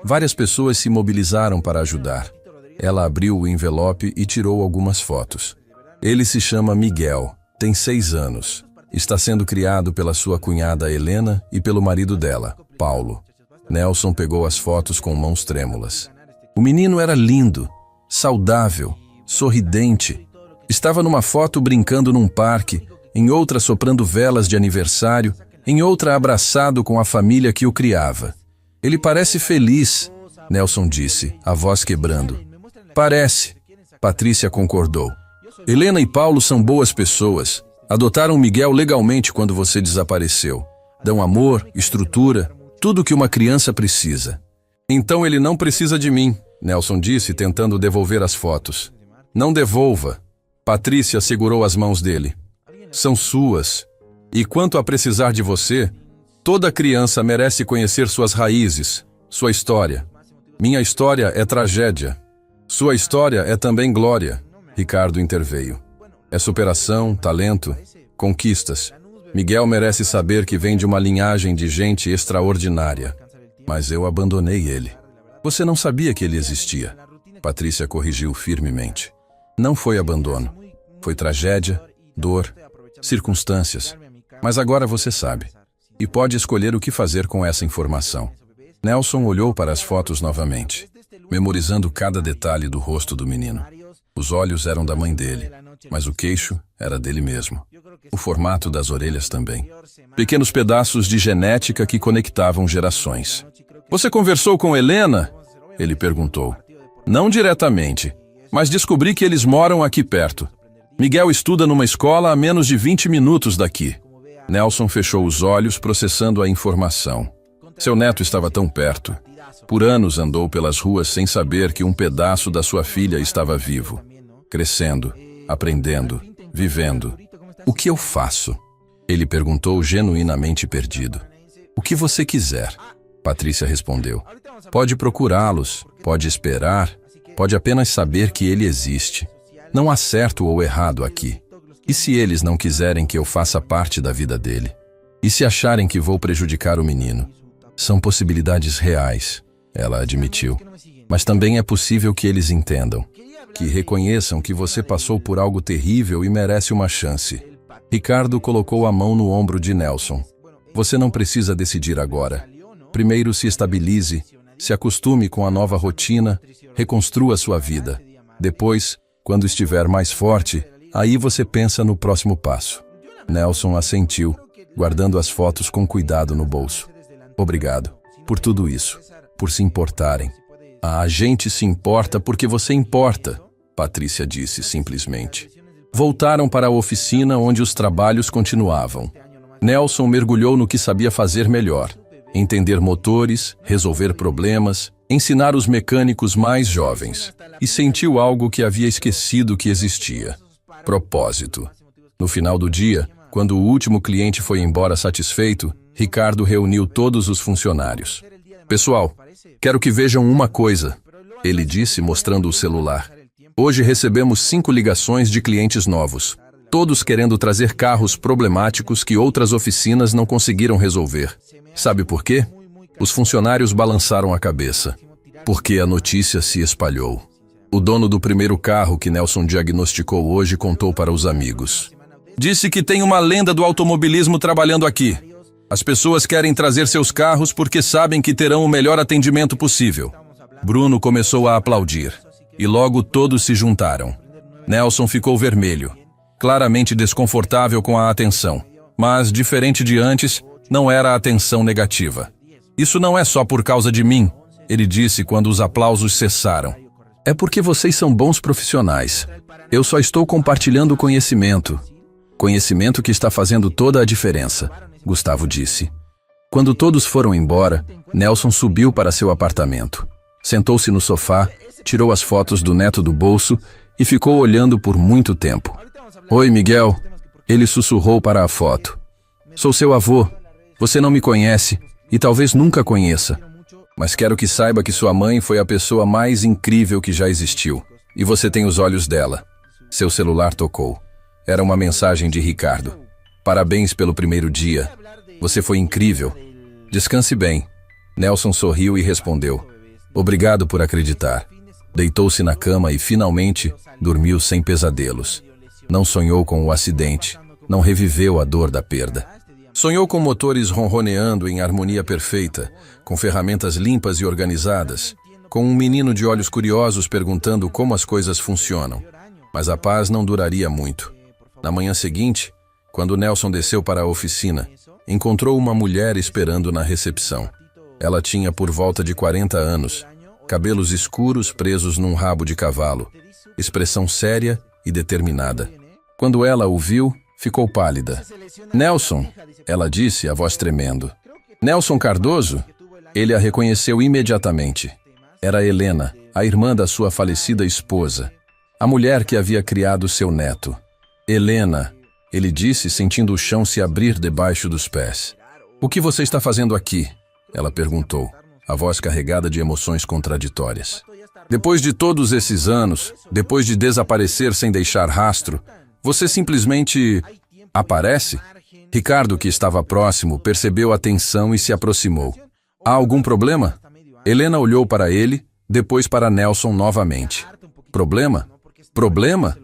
várias pessoas se mobilizaram para ajudar. Ela abriu o envelope e tirou algumas fotos. Ele se chama Miguel, tem 6 anos. Está sendo criado pela sua cunhada Helena e pelo marido dela, Paulo. Nelson pegou as fotos com mãos trêmulas. O menino era lindo, saudável, sorridente. Estava numa foto brincando num parque, em outra soprando velas de aniversário, em outra abraçado com a família que o criava. Ele parece feliz, Nelson disse, a voz quebrando. Parece, Patrícia concordou. Helena e Paulo são boas pessoas. Adotaram Miguel legalmente quando você desapareceu. Dão amor, estrutura, tudo que uma criança precisa. Então ele não precisa de mim, Nelson disse, tentando devolver as fotos. Não devolva. Patrícia segurou as mãos dele. São suas. E quanto a precisar de você, toda criança merece conhecer suas raízes, sua história. Minha história é tragédia. Sua história é também glória, Ricardo interveio. É superação, talento, conquistas. Miguel merece saber que vem de uma linhagem de gente extraordinária. Mas eu abandonei ele. Você não sabia que ele existia. Patrícia corrigiu firmemente. Não foi abandono. Foi tragédia, dor, circunstâncias. Mas agora você sabe. E pode escolher o que fazer com essa informação. Nelson olhou para as fotos novamente, memorizando cada detalhe do rosto do menino. Os olhos eram da mãe dele, mas o queixo era dele mesmo. O formato das orelhas também. Pequenos pedaços de genética que conectavam gerações. Você conversou com Helena? Ele perguntou. Não diretamente, mas descobri que eles moram aqui perto. Miguel estuda numa escola a menos de 20 minutos daqui. Nelson fechou os olhos, processando a informação. Seu neto estava tão perto. Por anos andou pelas ruas sem saber que um pedaço da sua filha estava vivo. Crescendo, aprendendo, vivendo. O que eu faço? Ele perguntou genuinamente perdido. O que você quiser, Patrícia respondeu. Pode procurá-los, pode esperar, pode apenas saber que ele existe. Não há certo ou errado aqui. E se eles não quiserem que eu faça parte da vida dele? E se acharem que vou prejudicar o menino? São possibilidades reais, ela admitiu. Mas também é possível que eles entendam, que reconheçam que você passou por algo terrível e merece uma chance. Ricardo colocou a mão no ombro de Nelson. Você não precisa decidir agora. Primeiro se estabilize, se acostume com a nova rotina, reconstrua sua vida. Depois, quando estiver mais forte, aí você pensa no próximo passo. Nelson assentiu, guardando as fotos com cuidado no bolso. Obrigado por tudo isso, por se importarem. A gente se importa porque você importa. Patrícia disse simplesmente. Voltaram para a oficina onde os trabalhos continuavam. Nelson mergulhou no que sabia fazer melhor: entender motores, resolver problemas, ensinar os mecânicos mais jovens. E sentiu algo que havia esquecido que existia: propósito. No final do dia, quando o último cliente foi embora satisfeito, Ricardo reuniu todos os funcionários. Pessoal, quero que vejam uma coisa, ele disse mostrando o celular. Hoje recebemos 5 ligações de clientes novos, todos querendo trazer carros problemáticos que outras oficinas não conseguiram resolver. Sabe por quê? Os funcionários balançaram a cabeça. Porque a notícia se espalhou. O dono do primeiro carro que Nelson diagnosticou hoje contou para os amigos. Disse que tem uma lenda do automobilismo trabalhando aqui. As pessoas querem trazer seus carros porque sabem que terão o melhor atendimento possível. Bruno começou a aplaudir. E logo todos se juntaram. Nelson ficou vermelho, claramente desconfortável com a atenção. Mas, diferente de antes, não era atenção negativa. Isso não é só por causa de mim, ele disse quando os aplausos cessaram. É porque vocês são bons profissionais. Eu só estou compartilhando conhecimento. Conhecimento que está fazendo toda a diferença, Gustavo disse. Quando todos foram embora, Nelson subiu para seu apartamento. Sentou-se no sofá, tirou as fotos do neto do bolso e ficou olhando por muito tempo. Oi, Miguel. Ele sussurrou para a foto. Sou seu avô. Você não me conhece e talvez nunca conheça. Mas quero que saiba que sua mãe foi a pessoa mais incrível que já existiu. E você tem os olhos dela. Seu celular tocou. Era uma mensagem de Ricardo. Parabéns pelo primeiro dia. Você foi incrível. Descanse bem. Nelson sorriu e respondeu. Obrigado por acreditar. Deitou-se na cama e, finalmente, dormiu sem pesadelos. Não sonhou com o acidente. Não reviveu a dor da perda. Sonhou com motores ronroneando em harmonia perfeita, com ferramentas limpas e organizadas, com um menino de olhos curiosos perguntando como as coisas funcionam. Mas a paz não duraria muito. Na manhã seguinte, quando Nelson desceu para a oficina, encontrou uma mulher esperando na recepção. Ela tinha por volta de 40 anos, cabelos escuros presos num rabo de cavalo, expressão séria e determinada. Quando ela o viu, ficou pálida. Nelson, ela disse, a voz tremendo. Nelson Cardoso? Ele a reconheceu imediatamente. Era Helena, a irmã da sua falecida esposa, a mulher que havia criado seu neto. Helena, ele disse, sentindo o chão se abrir debaixo dos pés. O que você está fazendo aqui? Ela perguntou, a voz carregada de emoções contraditórias. Depois de todos esses anos, depois de desaparecer sem deixar rastro, você simplesmente aparece? Ricardo, que estava próximo, percebeu a tensão e se aproximou. Há algum problema? Helena olhou para ele, depois para Nelson novamente. Problema? Problema?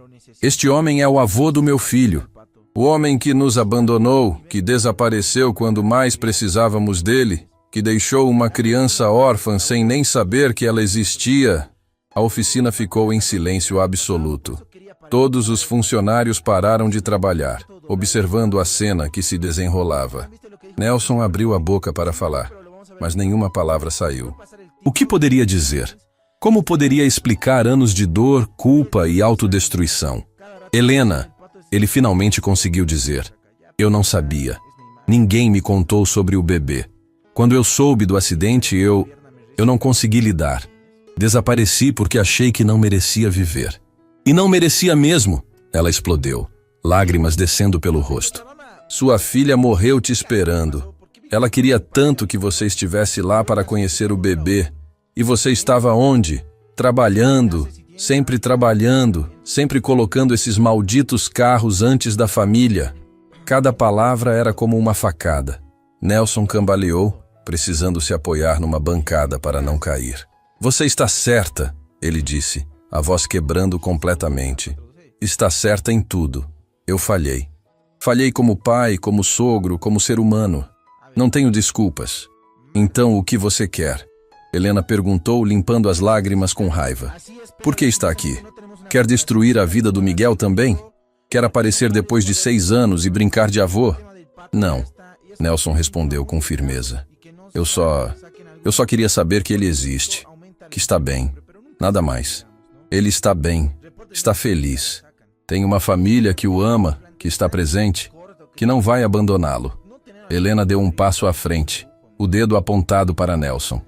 Este homem é o avô do meu filho. O homem que nos abandonou, que desapareceu quando mais precisávamos dele, que deixou uma criança órfã sem nem saber que ela existia. A oficina ficou em silêncio absoluto. Todos os funcionários pararam de trabalhar, observando a cena que se desenrolava. Nelson abriu a boca para falar, mas nenhuma palavra saiu. O que poderia dizer? Como poderia explicar anos de dor, culpa e autodestruição? Helena, ele finalmente conseguiu dizer. Eu não sabia. Ninguém me contou sobre o bebê. Quando eu soube do acidente, eu não consegui lidar. Desapareci porque achei que não merecia viver. E não merecia mesmo, ela explodiu, lágrimas descendo pelo rosto. Sua filha morreu te esperando. Ela queria tanto que você estivesse lá para conhecer o bebê. E você estava onde? Trabalhando, sempre colocando esses malditos carros antes da família. Cada palavra era como uma facada. Nelson cambaleou, precisando se apoiar numa bancada para não cair. Você está certa, ele disse, a voz quebrando completamente. Está certa em tudo. Eu falhei. Falhei como pai, como sogro, como ser humano. Não tenho desculpas. Então, o que você quer? Helena perguntou, limpando as lágrimas com raiva. Por que está aqui? Quer destruir a vida do Miguel também? Quer aparecer depois de 6 anos e brincar de avô? Não, Nelson respondeu com firmeza. Eu só queria saber que ele existe, que está bem, nada mais. Ele está bem. Está feliz. Tem uma família que o ama, que está presente, que não vai abandoná-lo. Helena deu um passo à frente, o dedo apontado para Nelson.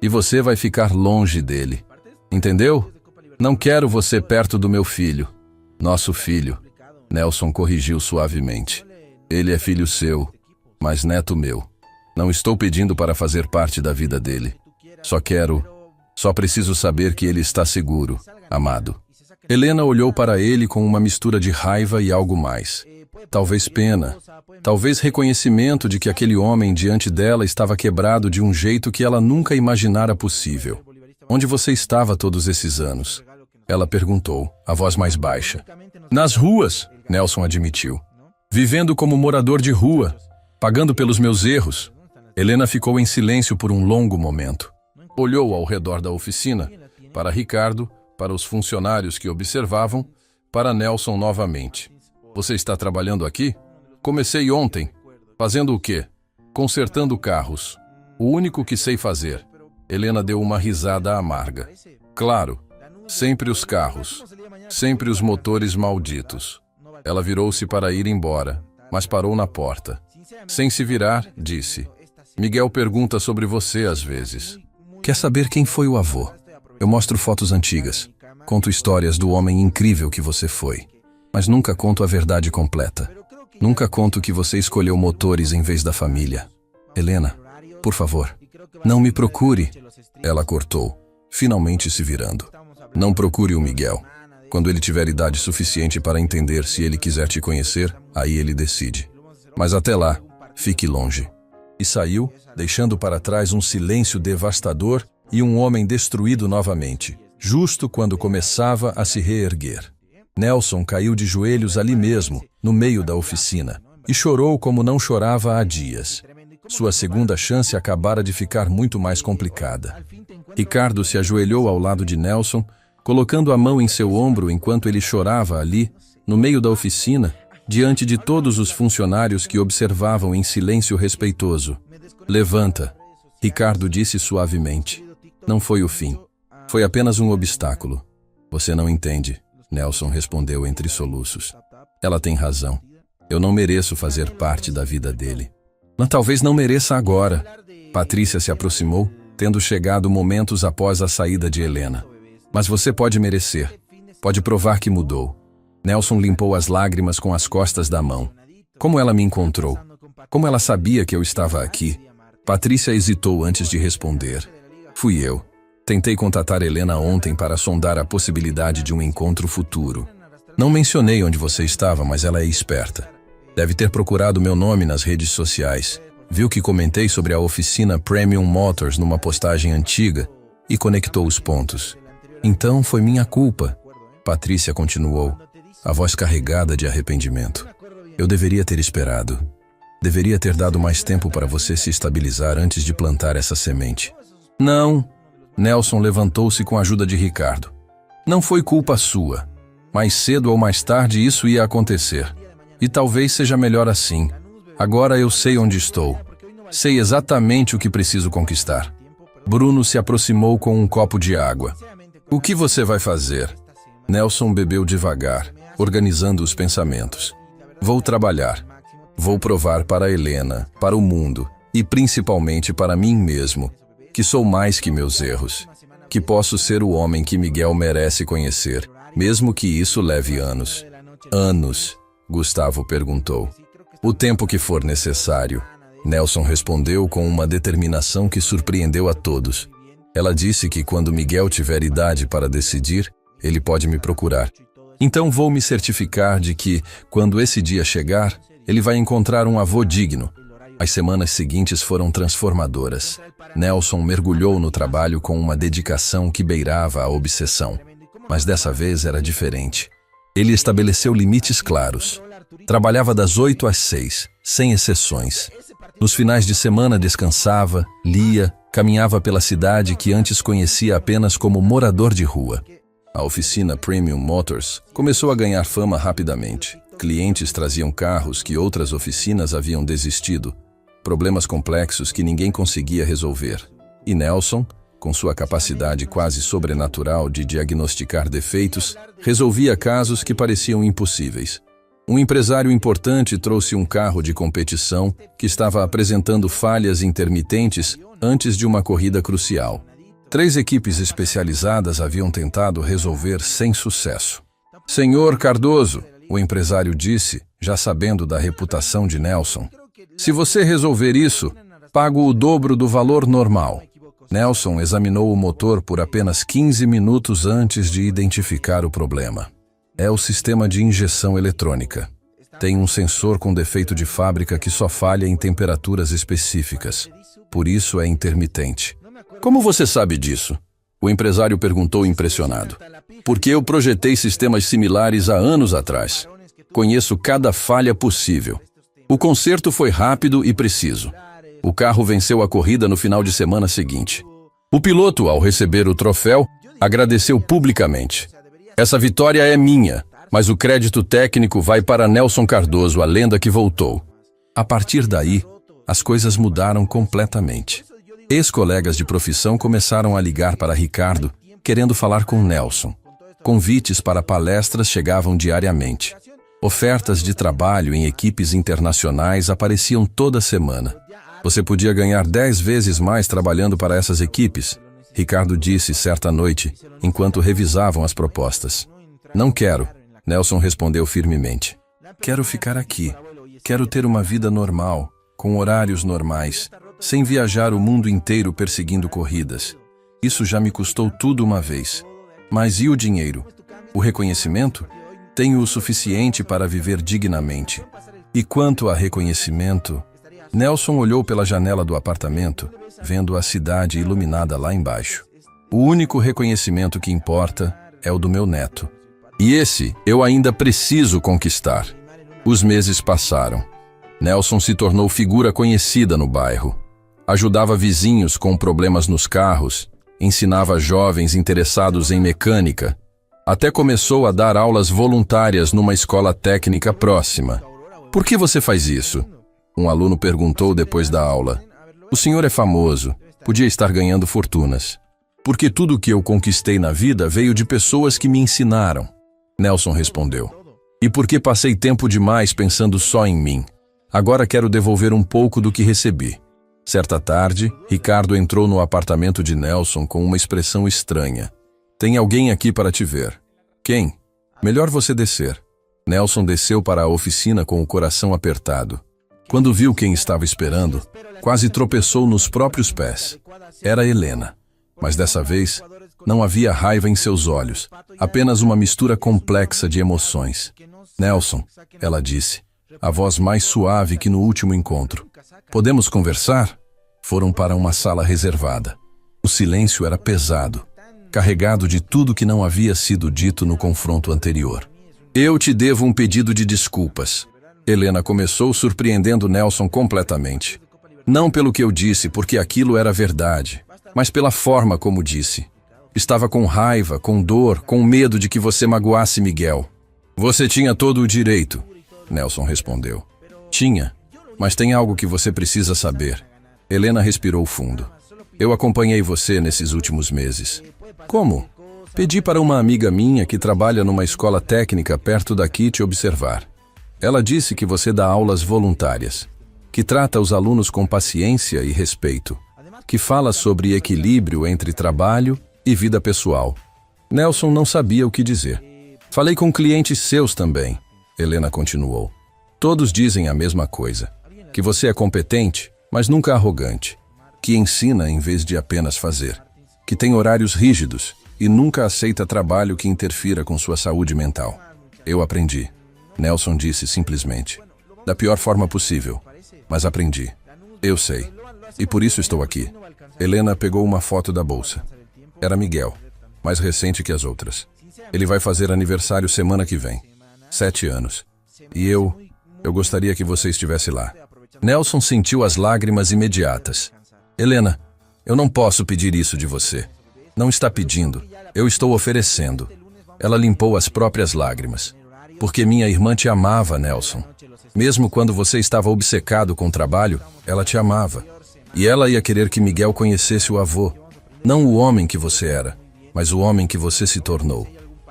E você vai ficar longe dele. Entendeu? Não quero você perto do meu filho. Nosso filho. Nelson corrigiu suavemente. Ele é filho seu, mas neto meu. Não estou pedindo para fazer parte da vida dele. Só preciso saber que ele está seguro, amado. Helena olhou para ele com uma mistura de raiva e algo mais. Talvez pena, talvez reconhecimento de que aquele homem diante dela estava quebrado de um jeito que ela nunca imaginara possível. Onde você estava todos esses anos? Ela perguntou, a voz mais baixa. Nas ruas, Nelson admitiu. Vivendo como morador de rua, pagando pelos meus erros. Helena ficou em silêncio por um longo momento. Olhou ao redor da oficina, para Ricardo, para os funcionários que observavam, para Nelson novamente. Você está trabalhando aqui? Comecei ontem. Fazendo o quê? Consertando carros. O único que sei fazer. Helena deu uma risada amarga. Claro, sempre os carros. Sempre os motores malditos. Ela virou-se para ir embora, mas parou na porta. Sem se virar, disse: Miguel pergunta sobre você às vezes. Quer saber quem foi o avô? Eu mostro fotos antigas. Conto histórias do homem incrível que você foi. Mas nunca conto a verdade completa. Nunca conto que você escolheu motores em vez da família. Helena, por favor, não me procure. Ela cortou, finalmente se virando. Não procure o Miguel. Quando ele tiver idade suficiente para entender se ele quiser te conhecer, aí ele decide. Mas até lá, fique longe. E saiu, deixando para trás um silêncio devastador e um homem destruído novamente, justo quando começava a se reerguer. Nelson caiu de joelhos ali mesmo, no meio da oficina, e chorou como não chorava há dias. Sua segunda chance acabara de ficar muito mais complicada. Ricardo se ajoelhou ao lado de Nelson, colocando a mão em seu ombro enquanto ele chorava ali, no meio da oficina, diante de todos os funcionários que observavam em silêncio respeitoso. Levanta, Ricardo disse suavemente. Não foi o fim. Foi apenas um obstáculo. Você não entende, Nelson respondeu entre soluços. Ela tem razão. Eu não mereço fazer parte da vida dele. Mas talvez não mereça agora. Patrícia se aproximou, tendo chegado momentos após a saída de Helena. Mas você pode merecer. Pode provar que mudou. Nelson limpou as lágrimas com as costas da mão. Como ela me encontrou? Como ela sabia que eu estava aqui? Patrícia hesitou antes de responder. Fui eu. Tentei contatar Helena ontem para sondar a possibilidade de um encontro futuro. Não mencionei onde você estava, mas ela é esperta. Deve ter procurado meu nome nas redes sociais. Viu que comentei sobre a oficina Premium Motors numa postagem antiga e conectou os pontos. Então foi minha culpa. Patrícia continuou, a voz carregada de arrependimento. Eu deveria ter esperado. Deveria ter dado mais tempo para você se estabilizar antes de plantar essa semente. Não. Nelson levantou-se com a ajuda de Ricardo. Não foi culpa sua. Mais cedo ou mais tarde isso ia acontecer. E talvez seja melhor assim. Agora eu sei onde estou. Sei exatamente o que preciso conquistar. Bruno se aproximou com um copo de água. O que você vai fazer? Nelson bebeu devagar, organizando os pensamentos. Vou trabalhar. Vou provar para Helena, para o mundo e principalmente para mim mesmo, que sou mais que meus erros, que posso ser o homem que Miguel merece conhecer, mesmo que isso leve anos. Anos? Gustavo perguntou. O tempo que for necessário. Nelson respondeu com uma determinação que surpreendeu a todos. Ela disse que quando Miguel tiver idade para decidir, ele pode me procurar. Então vou me certificar de que, quando esse dia chegar, ele vai encontrar um avô digno. As semanas seguintes foram transformadoras. Nelson mergulhou no trabalho com uma dedicação que beirava a obsessão. Mas dessa vez era diferente. Ele estabeleceu limites claros. Trabalhava das 8 às 6, sem exceções. Nos finais de semana descansava, lia, caminhava pela cidade que antes conhecia apenas como morador de rua. A oficina Premium Motors começou a ganhar fama rapidamente. Clientes traziam carros que outras oficinas haviam desistido, problemas complexos que ninguém conseguia resolver. E Nelson, Com sua capacidade quase sobrenatural de diagnosticar defeitos, resolvia casos que pareciam impossíveis. Um empresário importante trouxe um carro de competição que estava apresentando falhas intermitentes antes de uma corrida crucial. 3 equipes especializadas haviam tentado resolver sem sucesso. Senhor Cardoso, o empresário disse, já sabendo da reputação de Nelson, se você resolver isso, pago o dobro do valor normal. Nelson examinou o motor por apenas 15 minutos antes de identificar o problema. É o sistema de injeção eletrônica. Tem um sensor com defeito de fábrica que só falha em temperaturas específicas. Por isso é intermitente. Como você sabe disso? O empresário perguntou impressionado. Porque eu projetei sistemas similares há anos atrás. Conheço cada falha possível. O conserto foi rápido e preciso. O carro venceu a corrida no final de semana seguinte. O piloto, ao receber o troféu, agradeceu publicamente. Essa vitória é minha, mas o crédito técnico vai para Nelson Cardoso, a lenda que voltou. A partir daí, as coisas mudaram completamente. Ex-colegas de profissão começaram a ligar para Ricardo, querendo falar com Nelson. Convites para palestras chegavam diariamente. Ofertas de trabalho em equipes internacionais apareciam toda semana. Você podia ganhar 10 vezes mais trabalhando para essas equipes, Ricardo disse certa noite, enquanto revisavam as propostas. Não quero, Nelson respondeu firmemente. Quero ficar aqui. Quero ter uma vida normal, com horários normais, sem viajar o mundo inteiro perseguindo corridas. Isso já me custou tudo uma vez. Mas e o dinheiro? O reconhecimento? Tenho o suficiente para viver dignamente. E quanto a reconhecimento? Nelson olhou pela janela do apartamento, vendo a cidade iluminada lá embaixo. O único reconhecimento que importa é o do meu neto. E esse eu ainda preciso conquistar. Os meses passaram. Nelson se tornou figura conhecida no bairro. Ajudava vizinhos com problemas nos carros, ensinava jovens interessados em mecânica, até começou a dar aulas voluntárias numa escola técnica próxima. Por que você faz isso? Um aluno perguntou depois da aula. O senhor é famoso, podia estar ganhando fortunas. Porque tudo o que eu conquistei na vida veio de pessoas que me ensinaram. Nelson respondeu. E porque passei tempo demais pensando só em mim. Agora quero devolver um pouco do que recebi. Certa tarde, Ricardo entrou no apartamento de Nelson com uma expressão estranha. Tem alguém aqui para te ver. Quem? Melhor você descer. Nelson desceu para a oficina com o coração apertado. Quando viu quem estava esperando, quase tropeçou nos próprios pés. Era Helena. Mas dessa vez, não havia raiva em seus olhos, apenas uma mistura complexa de emoções. Nelson, ela disse, a voz mais suave que no último encontro. Podemos conversar? Foram para uma sala reservada. O silêncio era pesado, carregado de tudo que não havia sido dito no confronto anterior. Eu te devo um pedido de desculpas. Helena começou surpreendendo Nelson completamente. Não pelo que eu disse, porque aquilo era verdade, mas pela forma como disse. Estava com raiva, com dor, com medo de que você magoasse Miguel. Você tinha todo o direito, Nelson respondeu. Tinha, mas tem algo que você precisa saber. Helena respirou fundo. Eu acompanhei você nesses últimos meses. Como? Pedi para uma amiga minha que trabalha numa escola técnica perto daqui te observar. Ela disse que você dá aulas voluntárias, que trata os alunos com paciência e respeito, que fala sobre equilíbrio entre trabalho e vida pessoal. Nelson não sabia o que dizer. Falei com clientes seus também, Helena continuou. Todos dizem a mesma coisa, que você é competente, mas nunca arrogante, que ensina em vez de apenas fazer, que tem horários rígidos e nunca aceita trabalho que interfira com sua saúde mental. Eu aprendi, Nelson disse simplesmente, da pior forma possível, mas aprendi. Eu sei, e por isso estou aqui. Helena pegou uma foto da bolsa. Era Miguel, mais recente que as outras. Ele vai fazer aniversário semana que vem. 7 anos. E eu gostaria que você estivesse lá. Nelson sentiu as lágrimas imediatas. Helena, eu não posso pedir isso de você. Não está pedindo, eu estou oferecendo. Ela limpou as próprias lágrimas. Porque minha irmã te amava, Nelson. Mesmo quando você estava obcecado com o trabalho, ela te amava. E ela ia querer que Miguel conhecesse o avô. Não o homem que você era, mas o homem que você se tornou.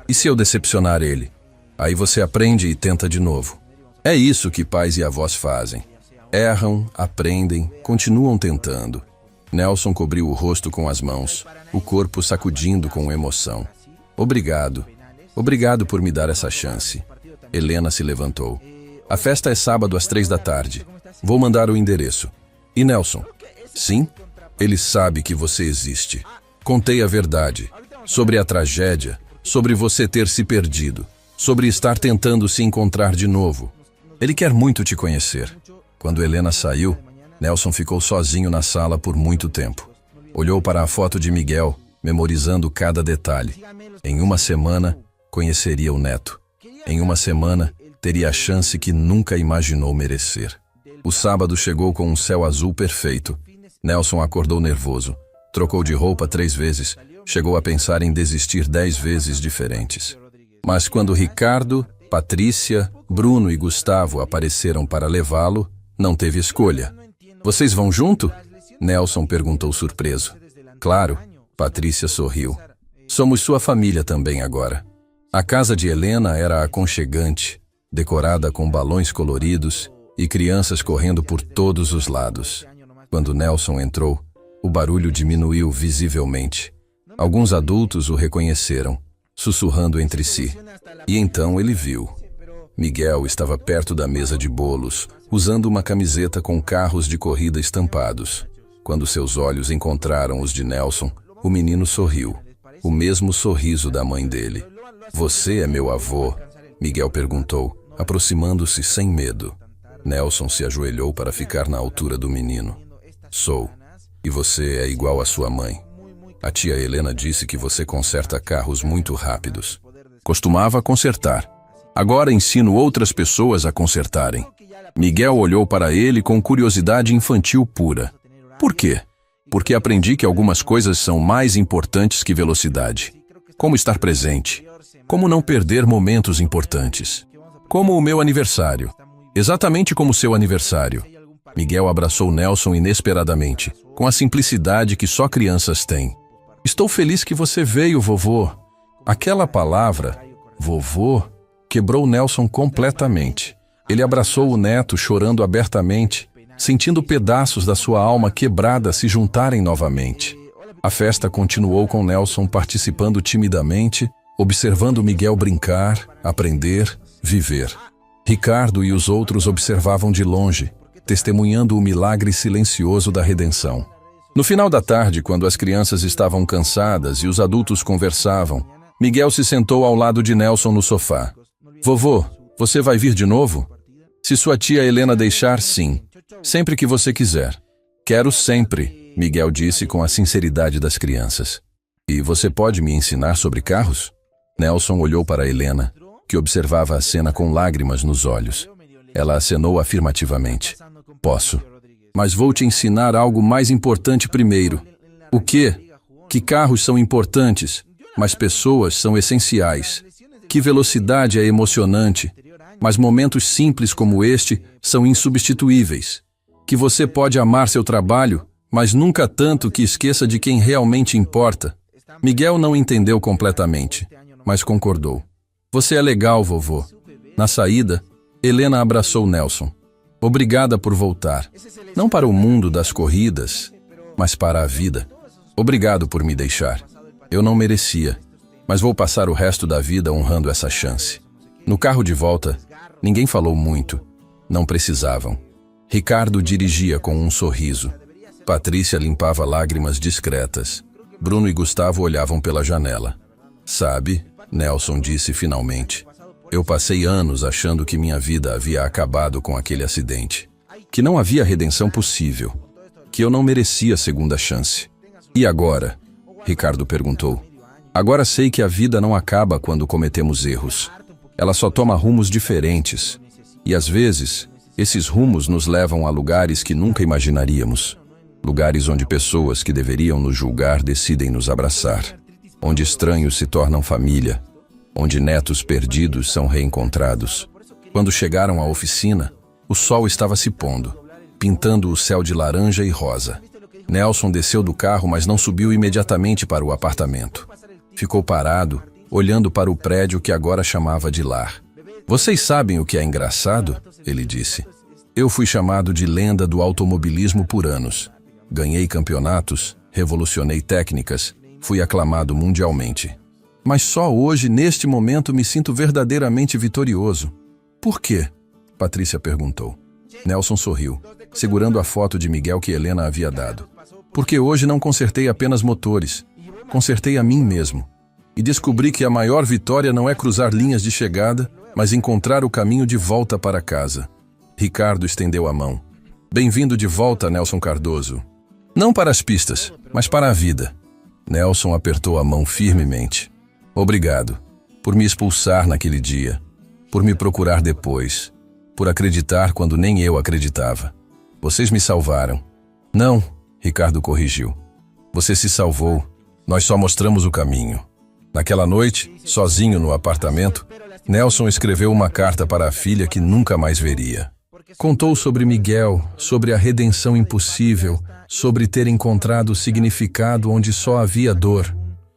E se eu decepcionar ele? Aí você aprende e tenta de novo. É isso que pais e avós fazem. Erram, aprendem, continuam tentando. Nelson cobriu o rosto com as mãos, o corpo sacudindo com emoção. Obrigado. Obrigado por me dar essa chance. Helena se levantou. A festa é sábado às 3 da tarde. Vou mandar o endereço. E Nelson? Sim? Ele sabe que você existe. Contei a verdade. Sobre a tragédia. Sobre você ter se perdido. Sobre estar tentando se encontrar de novo. Ele quer muito te conhecer. Quando Helena saiu, Nelson ficou sozinho na sala por muito tempo. Olhou para a foto de Miguel, memorizando cada detalhe. Em uma semana, conheceria o neto. Em uma semana, teria a chance que nunca imaginou merecer. O sábado chegou com um céu azul perfeito. Nelson acordou nervoso. Trocou de roupa 3 vezes. Chegou a pensar em desistir 10 vezes diferentes. Mas quando Ricardo, Patrícia, Bruno e Gustavo apareceram para levá-lo, não teve escolha. Vocês vão junto? Nelson perguntou surpreso. Claro, Patrícia sorriu. Somos sua família também agora. A casa de Helena era aconchegante, decorada com balões coloridos e crianças correndo por todos os lados. Quando Nelson entrou, o barulho diminuiu visivelmente. Alguns adultos o reconheceram, sussurrando entre si. E então ele viu. Miguel estava perto da mesa de bolos, usando uma camiseta com carros de corrida estampados. Quando seus olhos encontraram os de Nelson, o menino sorriu. O mesmo sorriso da mãe dele. Você é meu avô? Miguel perguntou, aproximando-se sem medo. Nelson se ajoelhou para ficar na altura do menino. Sou. E você é igual à sua mãe. A tia Helena disse que você conserta carros muito rápidos. Costumava consertar. Agora ensino outras pessoas a consertarem. Miguel olhou para ele com curiosidade infantil pura. Por quê? Porque aprendi que algumas coisas são mais importantes que velocidade. Como estar presente. Como não perder momentos importantes. Como o meu aniversário. Exatamente como seu aniversário. Miguel abraçou Nelson inesperadamente, com a simplicidade que só crianças têm. Estou feliz que você veio, vovô. Aquela palavra, vovô, quebrou Nelson completamente. Ele abraçou o neto, chorando abertamente, sentindo pedaços da sua alma quebrada se juntarem novamente. A festa continuou com Nelson participando timidamente, observando Miguel brincar, aprender, viver. Ricardo e os outros observavam de longe, testemunhando o milagre silencioso da redenção. No final da tarde, quando as crianças estavam cansadas e os adultos conversavam, Miguel se sentou ao lado de Nelson no sofá. Vovô, você vai vir de novo? Se sua tia Helena deixar, sim. Sempre que você quiser. Quero sempre, Miguel disse com a sinceridade das crianças. E você pode me ensinar sobre carros? Nelson olhou para Helena, que observava a cena com lágrimas nos olhos. Ela acenou afirmativamente. Posso. Mas vou te ensinar algo mais importante primeiro. O quê? Que carros são importantes, mas pessoas são essenciais. Que velocidade é emocionante, mas momentos simples como este são insubstituíveis. Que você pode amar seu trabalho, mas nunca tanto que esqueça de quem realmente importa. Miguel não entendeu completamente, mas concordou. Você é legal, vovô. Na saída, Helena abraçou Nelson. Obrigada por voltar. Não para o mundo das corridas, mas para a vida. Obrigado por me deixar. Eu não merecia, mas vou passar o resto da vida honrando essa chance. No carro de volta, ninguém falou muito. Não precisavam. Ricardo dirigia com um sorriso. Patrícia limpava lágrimas discretas. Bruno e Gustavo olhavam pela janela. Sabe, Nelson disse finalmente. Eu passei anos achando que minha vida havia acabado com aquele acidente. Que não havia redenção possível. Que eu não merecia segunda chance. E agora? Ricardo perguntou. Agora sei que a vida não acaba quando cometemos erros. Ela só toma rumos diferentes. E às vezes, esses rumos nos levam a lugares que nunca imaginaríamos. Lugares onde pessoas que deveriam nos julgar decidem nos abraçar. Onde estranhos se tornam família. Onde netos perdidos são reencontrados. Quando chegaram à oficina, o sol estava se pondo, pintando o céu de laranja e rosa. Nelson desceu do carro, mas não subiu imediatamente para o apartamento. Ficou parado, olhando para o prédio que agora chamava de lar. Vocês sabem o que é engraçado? Ele disse. Eu fui chamado de lenda do automobilismo por anos. Ganhei campeonatos, revolucionei técnicas, fui aclamado mundialmente. Mas só hoje, neste momento, me sinto verdadeiramente vitorioso. Por quê? Patrícia perguntou. Nelson sorriu, segurando a foto de Miguel que Helena havia dado. Porque hoje não consertei apenas motores, consertei a mim mesmo. E descobri que a maior vitória não é cruzar linhas de chegada, mas encontrar o caminho de volta para casa. Ricardo estendeu a mão. Bem-vindo de volta, Nelson Cardoso. Não para as pistas, mas para a vida. Nelson apertou a mão firmemente. Obrigado por me expulsar naquele dia, por me procurar depois, por acreditar quando nem eu acreditava. Vocês me salvaram. Não, Ricardo corrigiu. Você se salvou. Nós só mostramos o caminho. Naquela noite, sozinho no apartamento, Nelson escreveu uma carta para a filha que nunca mais veria. Contou sobre Miguel, sobre a redenção impossível, sobre ter encontrado o significado onde só havia dor.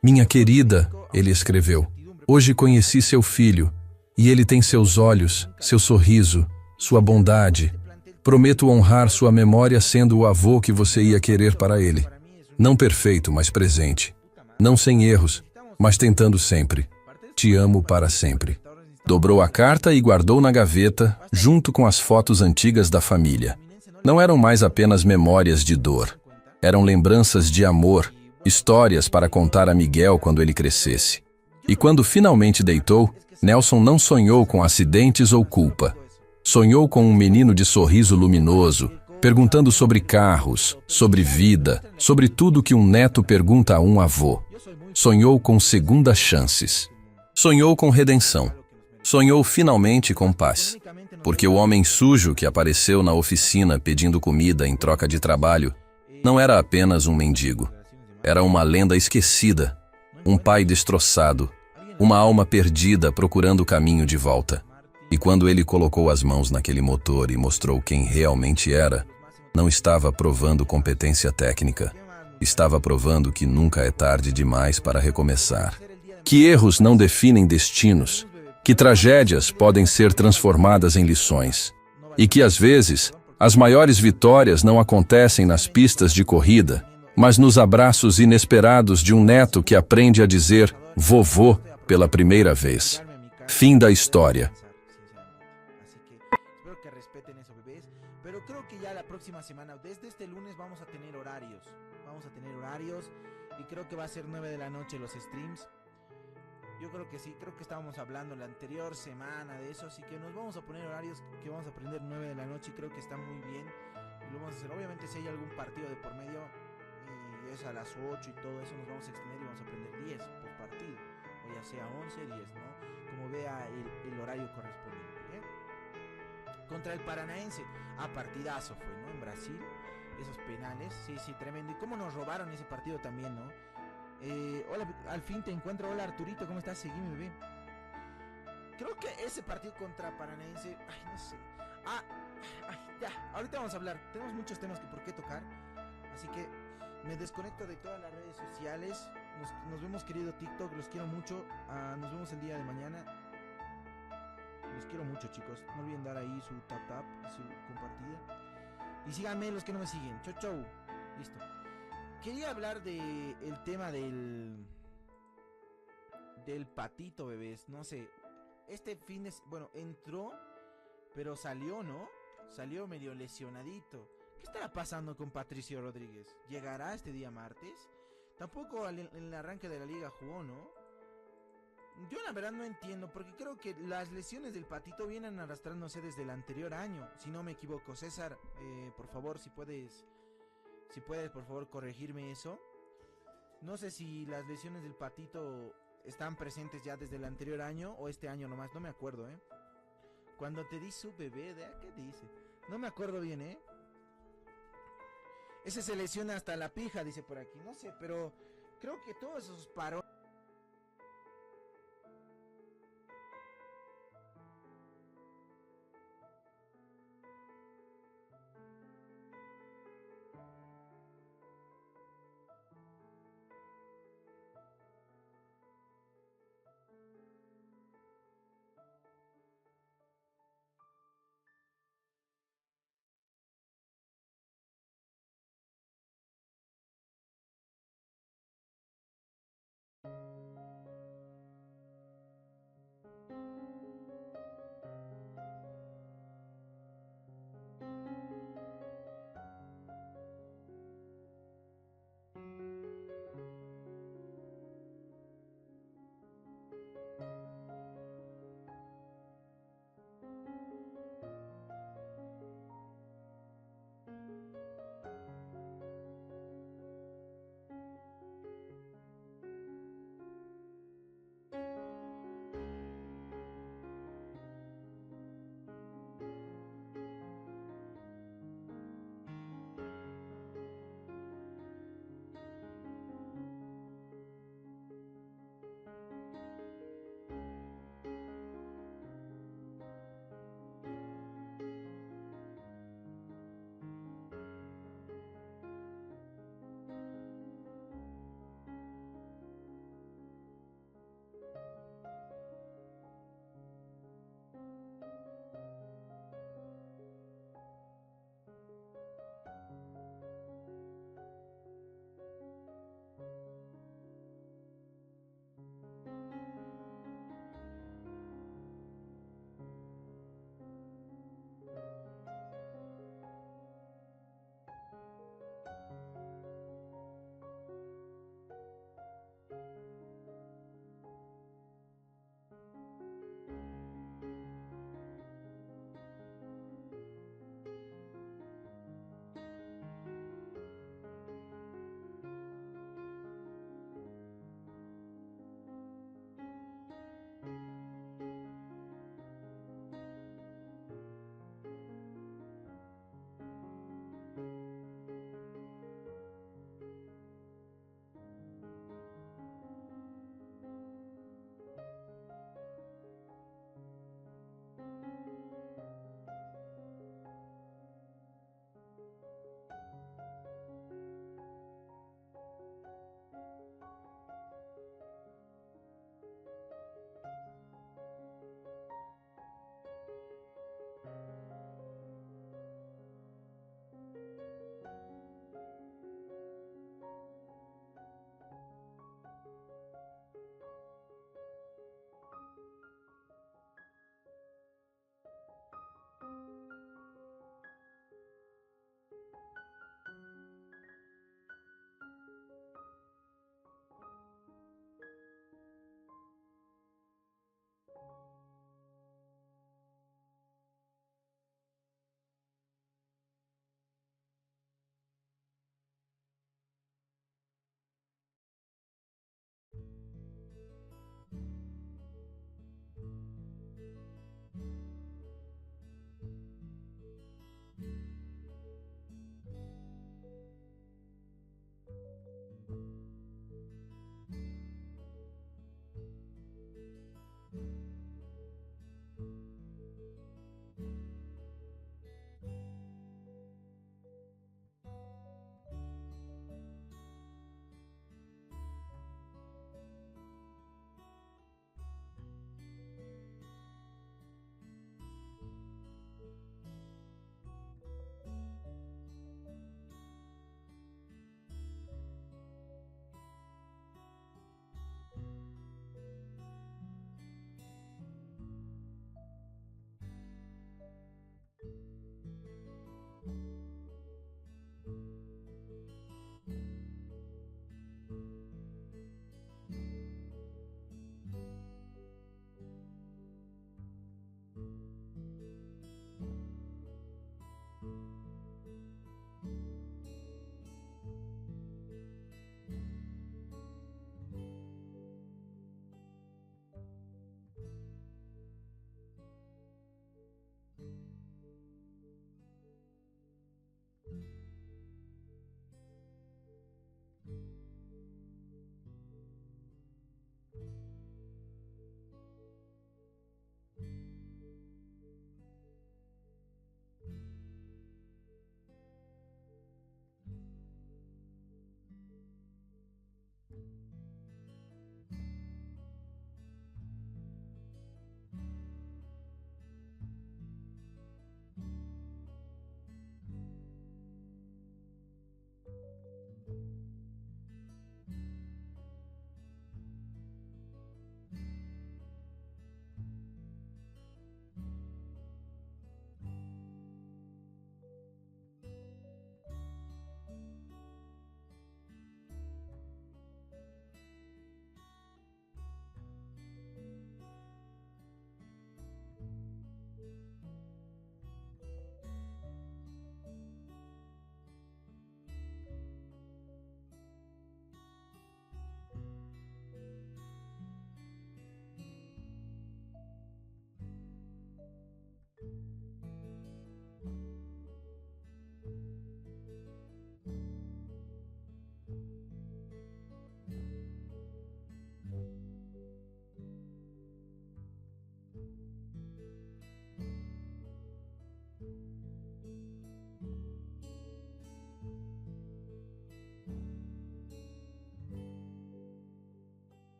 Minha querida, ele escreveu, hoje conheci seu filho, e ele tem seus olhos, seu sorriso, sua bondade. Prometo honrar sua memória sendo o avô que você ia querer para ele. Não perfeito, mas presente. Não sem erros, mas tentando sempre. Te amo para sempre. Dobrou a carta e guardou na gaveta, junto com as fotos antigas da família. Não eram mais apenas memórias de dor. Eram lembranças de amor, histórias para contar a Miguel quando ele crescesse. E quando finalmente deitou, Nelson não sonhou com acidentes ou culpa. Sonhou com um menino de sorriso luminoso, perguntando sobre carros, sobre vida, sobre tudo que um neto pergunta a um avô. Sonhou com segundas chances. Sonhou com redenção. Sonhou finalmente com paz. Porque o homem sujo que apareceu na oficina pedindo comida em troca de trabalho não era apenas um mendigo. Era uma lenda esquecida, um pai destroçado, uma alma perdida procurando o caminho de volta. E quando ele colocou as mãos naquele motor e mostrou quem realmente era, não estava provando competência técnica. Estava provando que nunca é tarde demais para recomeçar. Que erros não definem destinos. Que tragédias podem ser transformadas em lições. E que, às vezes, as maiores vitórias não acontecem nas pistas de corrida, mas nos abraços inesperados de um neto que aprende a dizer vovô pela primeira vez. Fim da história. Espero que respeten eso, bebés. Pero creo que ya la próxima semana, desde este lunes, vamos a tener horarios. Y creo que va a ser 9 de la noche los streams. Yo creo que sí, creo que estábamos hablando la anterior semana de eso, así que nos vamos a poner horarios que vamos a aprender 9 de la noche y creo que está muy bien. Y lo vamos a hacer, obviamente si hay algún partido de por medio y es a las 8 y todo eso, nos vamos a extender y vamos a aprender 10 por partido. O ya sea 11, 10, ¿no? Como vea el horario correspondiente, ¿bien? Contra el Paranaense, partidazo fue, ¿no? En Brasil, esos penales, sí, tremendo. Y cómo nos robaron ese partido también, ¿no? Hola, al fin te encuentro. Hola Arturito, ¿cómo estás? Seguime, bebé. Creo que ese partido contra Paranaense, no sé. Ya, ahorita vamos a hablar. Tenemos muchos temas que por qué tocar. Así que me desconecto de todas las redes sociales. Nos vemos, querido TikTok, los quiero mucho. Nos vemos el día de mañana. Los quiero mucho, chicos. No olviden dar ahí su tap y su compartida. Y síganme los que no me siguen. Chau, chau. Listo. Quería hablar el tema del patito, bebés. No sé. Este fin de... Bueno, entró, pero salió, ¿no? Salió medio lesionadito. ¿Qué estará pasando con Patricio Rodríguez? ¿Llegará este día martes? Tampoco en el arranque de la liga jugó, ¿no? Yo la verdad no entiendo, porque creo que las lesiones del patito vienen arrastrándose desde el anterior año, si no me equivoco. César, por favor, si puedes, por favor, corregirme eso. No sé si las lesiones del patito están presentes ya desde el anterior año o este año nomás, no me acuerdo, ¿eh? Cuando te di su bebé, ¿qué dice? No me acuerdo bien, ¿eh? Ese se lesiona hasta la pija, dice por aquí, no sé, pero creo que todos esos parones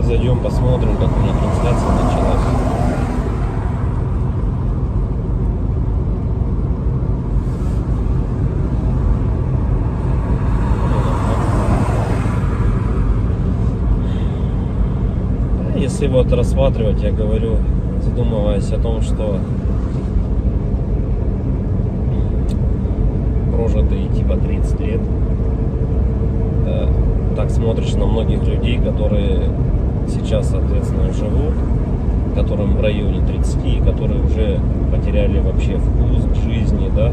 Зайдем, посмотрим, как уже трансляция началась. Если вот рассматривать, я говорю, задумываясь о том, что прожитые типа 30 лет, так смотришь на многих людей, которые сейчас, соответственно, живут, которым в районе 30, которые уже потеряли вообще вкус к жизни, да,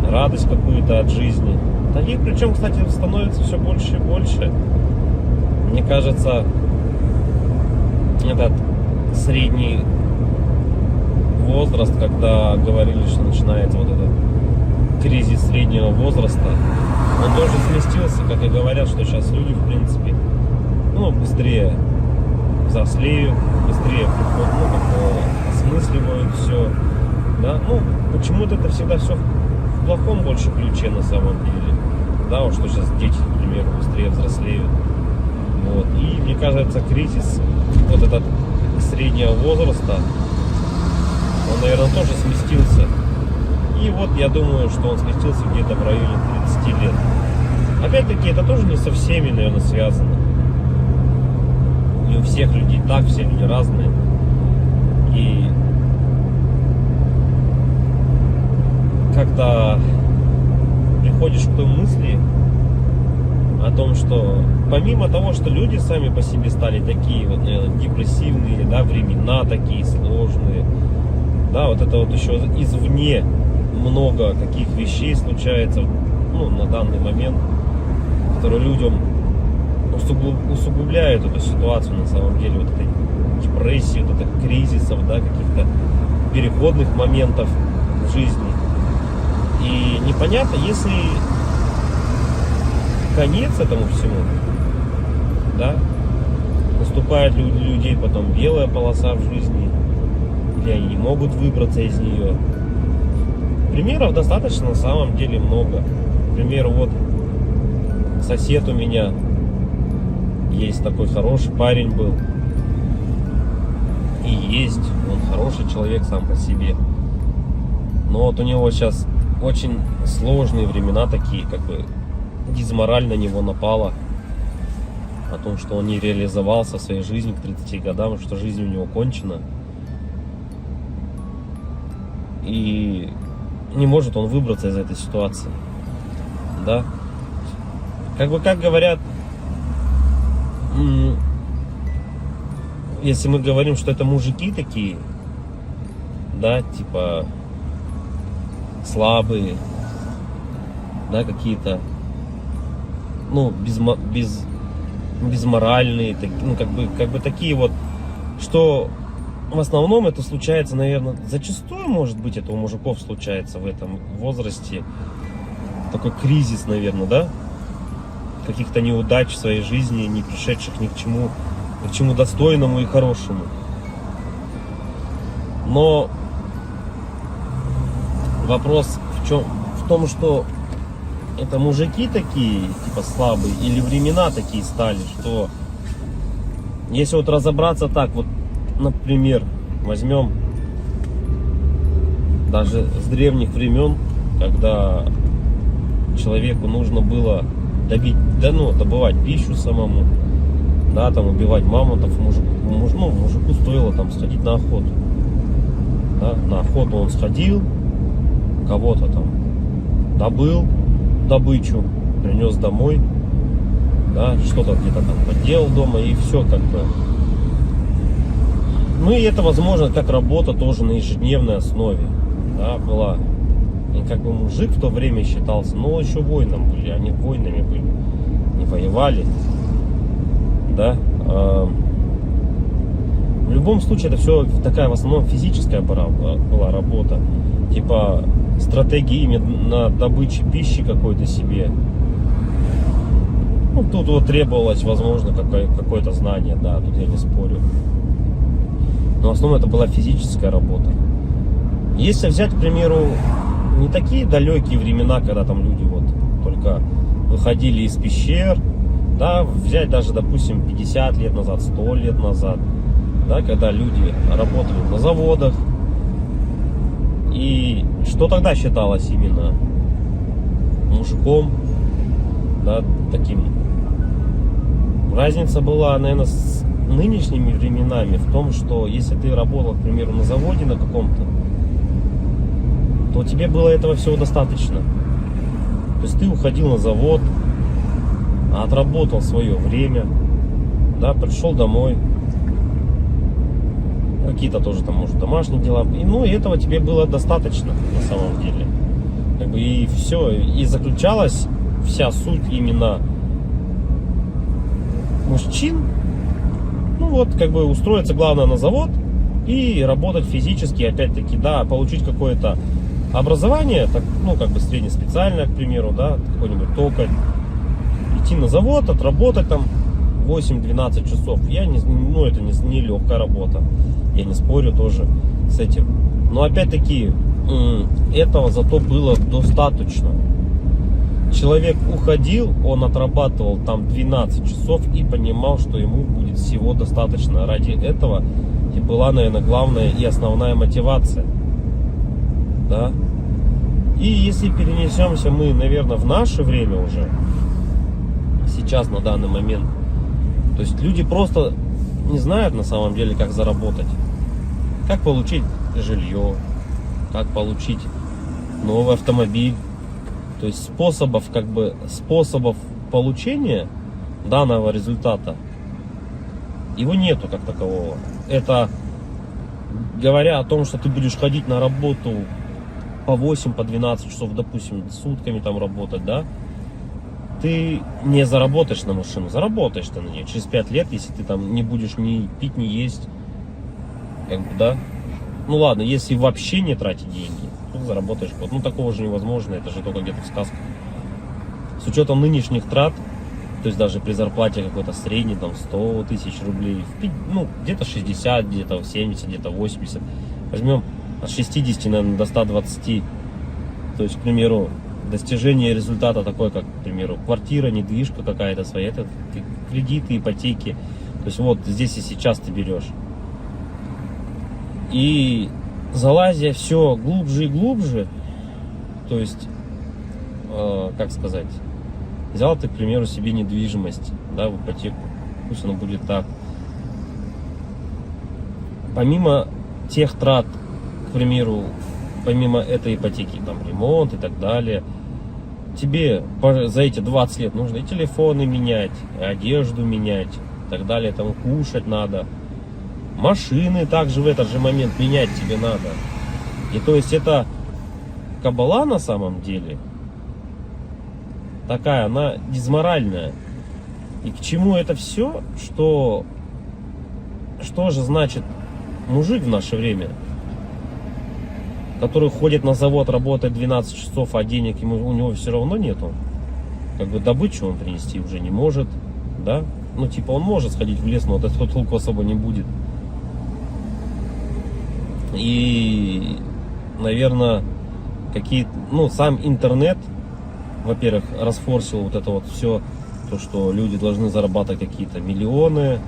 радость какую-то от жизни. Таких, причем, кстати, становится все больше и больше. Мне кажется, этот средний возраст, когда говорили, что начинается вот этот кризис среднего возраста, он тоже сместился, как и говорят, что сейчас люди, в принципе, быстрее взрослеют, быстрее осмысливают все, да, почему-то это всегда все в плохом больше ключе на самом деле, да, вот что сейчас дети, к примеру, быстрее взрослеют, вот, и мне кажется, кризис вот этот среднего возраста, он, наверное, тоже сместился. И вот я думаю, что он сместился где-то в районе 30 лет. Опять-таки, это тоже не со всеми, наверное, связано. Не у всех людей так, все люди разные. И когда приходишь к той мысли о том, что помимо того, что люди сами по себе стали такие вот, наверное, депрессивные, да, времена такие сложные, да, вот это вот еще извне много каких вещей случается, на данный момент, которые людям усугубляют эту ситуацию на самом деле, вот этой депрессии, вот этих кризисов, да, каких-то переходных моментов в жизни. И непонятно, если конец этому всему, да, наступает людей потом белая полоса в жизни, или они не могут выбраться из нее. Примеров достаточно на самом деле много. К примеру, вот сосед у меня есть такой хороший парень был. И есть, он хороший человек сам по себе. Но вот у него сейчас очень сложные времена такие, как бы дизмораль на него напала. О том, что он не реализовался в своей жизни к 30 годам, что жизнь у него кончена. И не может он выбраться из этой ситуации. Да? Как говорят, если мы говорим, что это мужики такие, да, типа слабые, да, какие-то, безморальные, как бы такие вот, что в основном это случается, наверное, зачастую, может быть, это у мужиков случается в этом возрасте, такой кризис, наверное, да, каких-то неудач в своей жизни, не пришедших ни к чему достойному и хорошему. Но вопрос в том, что это мужики такие, типа слабые, или времена такие стали, что если вот разобраться так, вот, например, возьмем даже с древних времен, когда человеку нужно было добывать пищу самому, да, там убивать мамонтов, мужику стоило там сходить на охоту. Да, на охоту он сходил, кого-то там добыл добычу, принес домой, да, что-то где-то там поделал дома, и все как бы. И это возможно как работа тоже на ежедневной основе, да, была. И как бы мужик в то время считался, еще воином были, они воинами были, не воевали, да. В любом случае это все такая в основном физическая была работа, типа стратегии именно добычи пищи какой-то себе. Тут вот требовалось, возможно, какое-то знание, да, тут я не спорю. Но в основном это была физическая работа. Если взять, к примеру, не такие далекие времена, когда там люди вот только выходили из пещер, Да, взять даже, допустим, 50 лет назад, 100 лет назад, да, когда люди работали на заводах. И что тогда считалось именно мужиком, да, таким. Разница была, наверное, с нынешними временами в том, что если ты работал, к примеру, на заводе на каком-то, то тебе было этого всего достаточно. То есть ты уходил на завод, отработал свое время, да, пришел домой, какие-то тоже там, может, домашние дела, и этого тебе было достаточно на самом деле. Как бы и все, и заключалась вся суть именно мужчин, ну вот, как бы устроиться, главное, на завод и работать физически, опять-таки, да, получить какое-то образование, так, ну, как бы среднеспециальное, к примеру, да, какой-нибудь токарь, идти на завод, отработать там 8-12 часов. Это не легкая работа, я не спорю тоже с этим. Но опять-таки, этого зато было достаточно. Человек уходил, он отрабатывал там 12 часов и понимал, что ему будет всего достаточно. Ради этого и была, наверное, главная и основная мотивация. Да? И если перенесемся мы, наверное, в наше время уже, сейчас, на данный момент, то есть люди просто не знают на самом деле, как заработать. Как получить жилье, как получить новый автомобиль. То есть способов получения данного результата его нету как такового. Это говоря о том, что ты будешь ходить на работу по 8, по 12 часов, допустим, сутками там работать, да, ты не заработаешь на машину, заработаешь ты на нее через 5 лет, если ты там не будешь ни пить, ни есть, как бы, да. Ну ладно, если вообще не тратить деньги, то заработаешь год. Ну такого же невозможно, это же только где-то в сказках. С учетом нынешних трат, то есть даже при зарплате какой-то средней, там 100 тысяч рублей, ну где-то 60, где-то 70, где-то 80, возьмем от 60, наверное, до 120, то есть, к примеру, достижение результата такой, как, к примеру, квартира, недвижка какая-то своя, это кредиты, ипотеки, то есть вот здесь и сейчас ты берешь. И залазя все глубже и глубже, то есть, как сказать, взял ты, к примеру, себе недвижимость, да, в ипотеку, пусть оно будет так. Помимо тех трат, к примеру, помимо этой ипотеки, там, ремонт и так далее, тебе за эти 20 лет нужно и телефоны менять, и одежду менять, и так далее, там, кушать надо. Машины также в этот же момент менять тебе надо. И то есть это кабала на самом деле такая, она дизморальная. И к чему это все? Что же значит мужик в наше время, который ходит на завод, работает 12 часов, а денег у него все равно нету. Как бы добычу он принести уже не может, да? Ну типа он может сходить в лес, но от этого толку особо не будет. И, наверное, сам интернет, во-первых, расфорсил вот это вот все, то, что люди должны зарабатывать какие-то миллионы.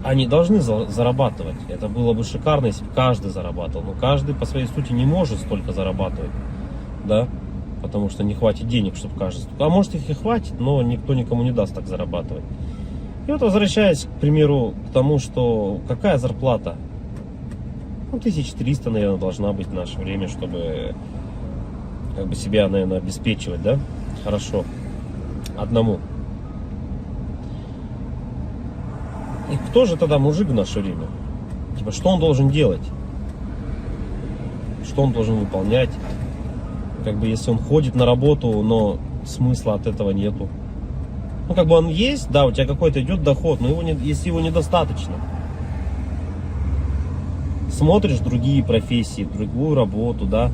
Они должны зарабатывать. Это было бы шикарно, если бы каждый зарабатывал. Но каждый по своей сути не может столько зарабатывать, да, потому что не хватит денег, чтобы каждый. А может их и хватит, но никто никому не даст так зарабатывать. И вот возвращаясь, к примеру, к тому, что какая зарплата? 1300, наверное, должна быть в наше время, чтобы как бы себя, наверное, обеспечивать, да? Хорошо. Одному. И кто же тогда мужик в наше время? Типа, что он должен делать? Что он должен выполнять? Как бы, если он ходит на работу, но смысла от этого нету. Ну, как бы он есть, да, у тебя какой-то идет доход, но если его недостаточно. Смотришь другие профессии, другую работу, да,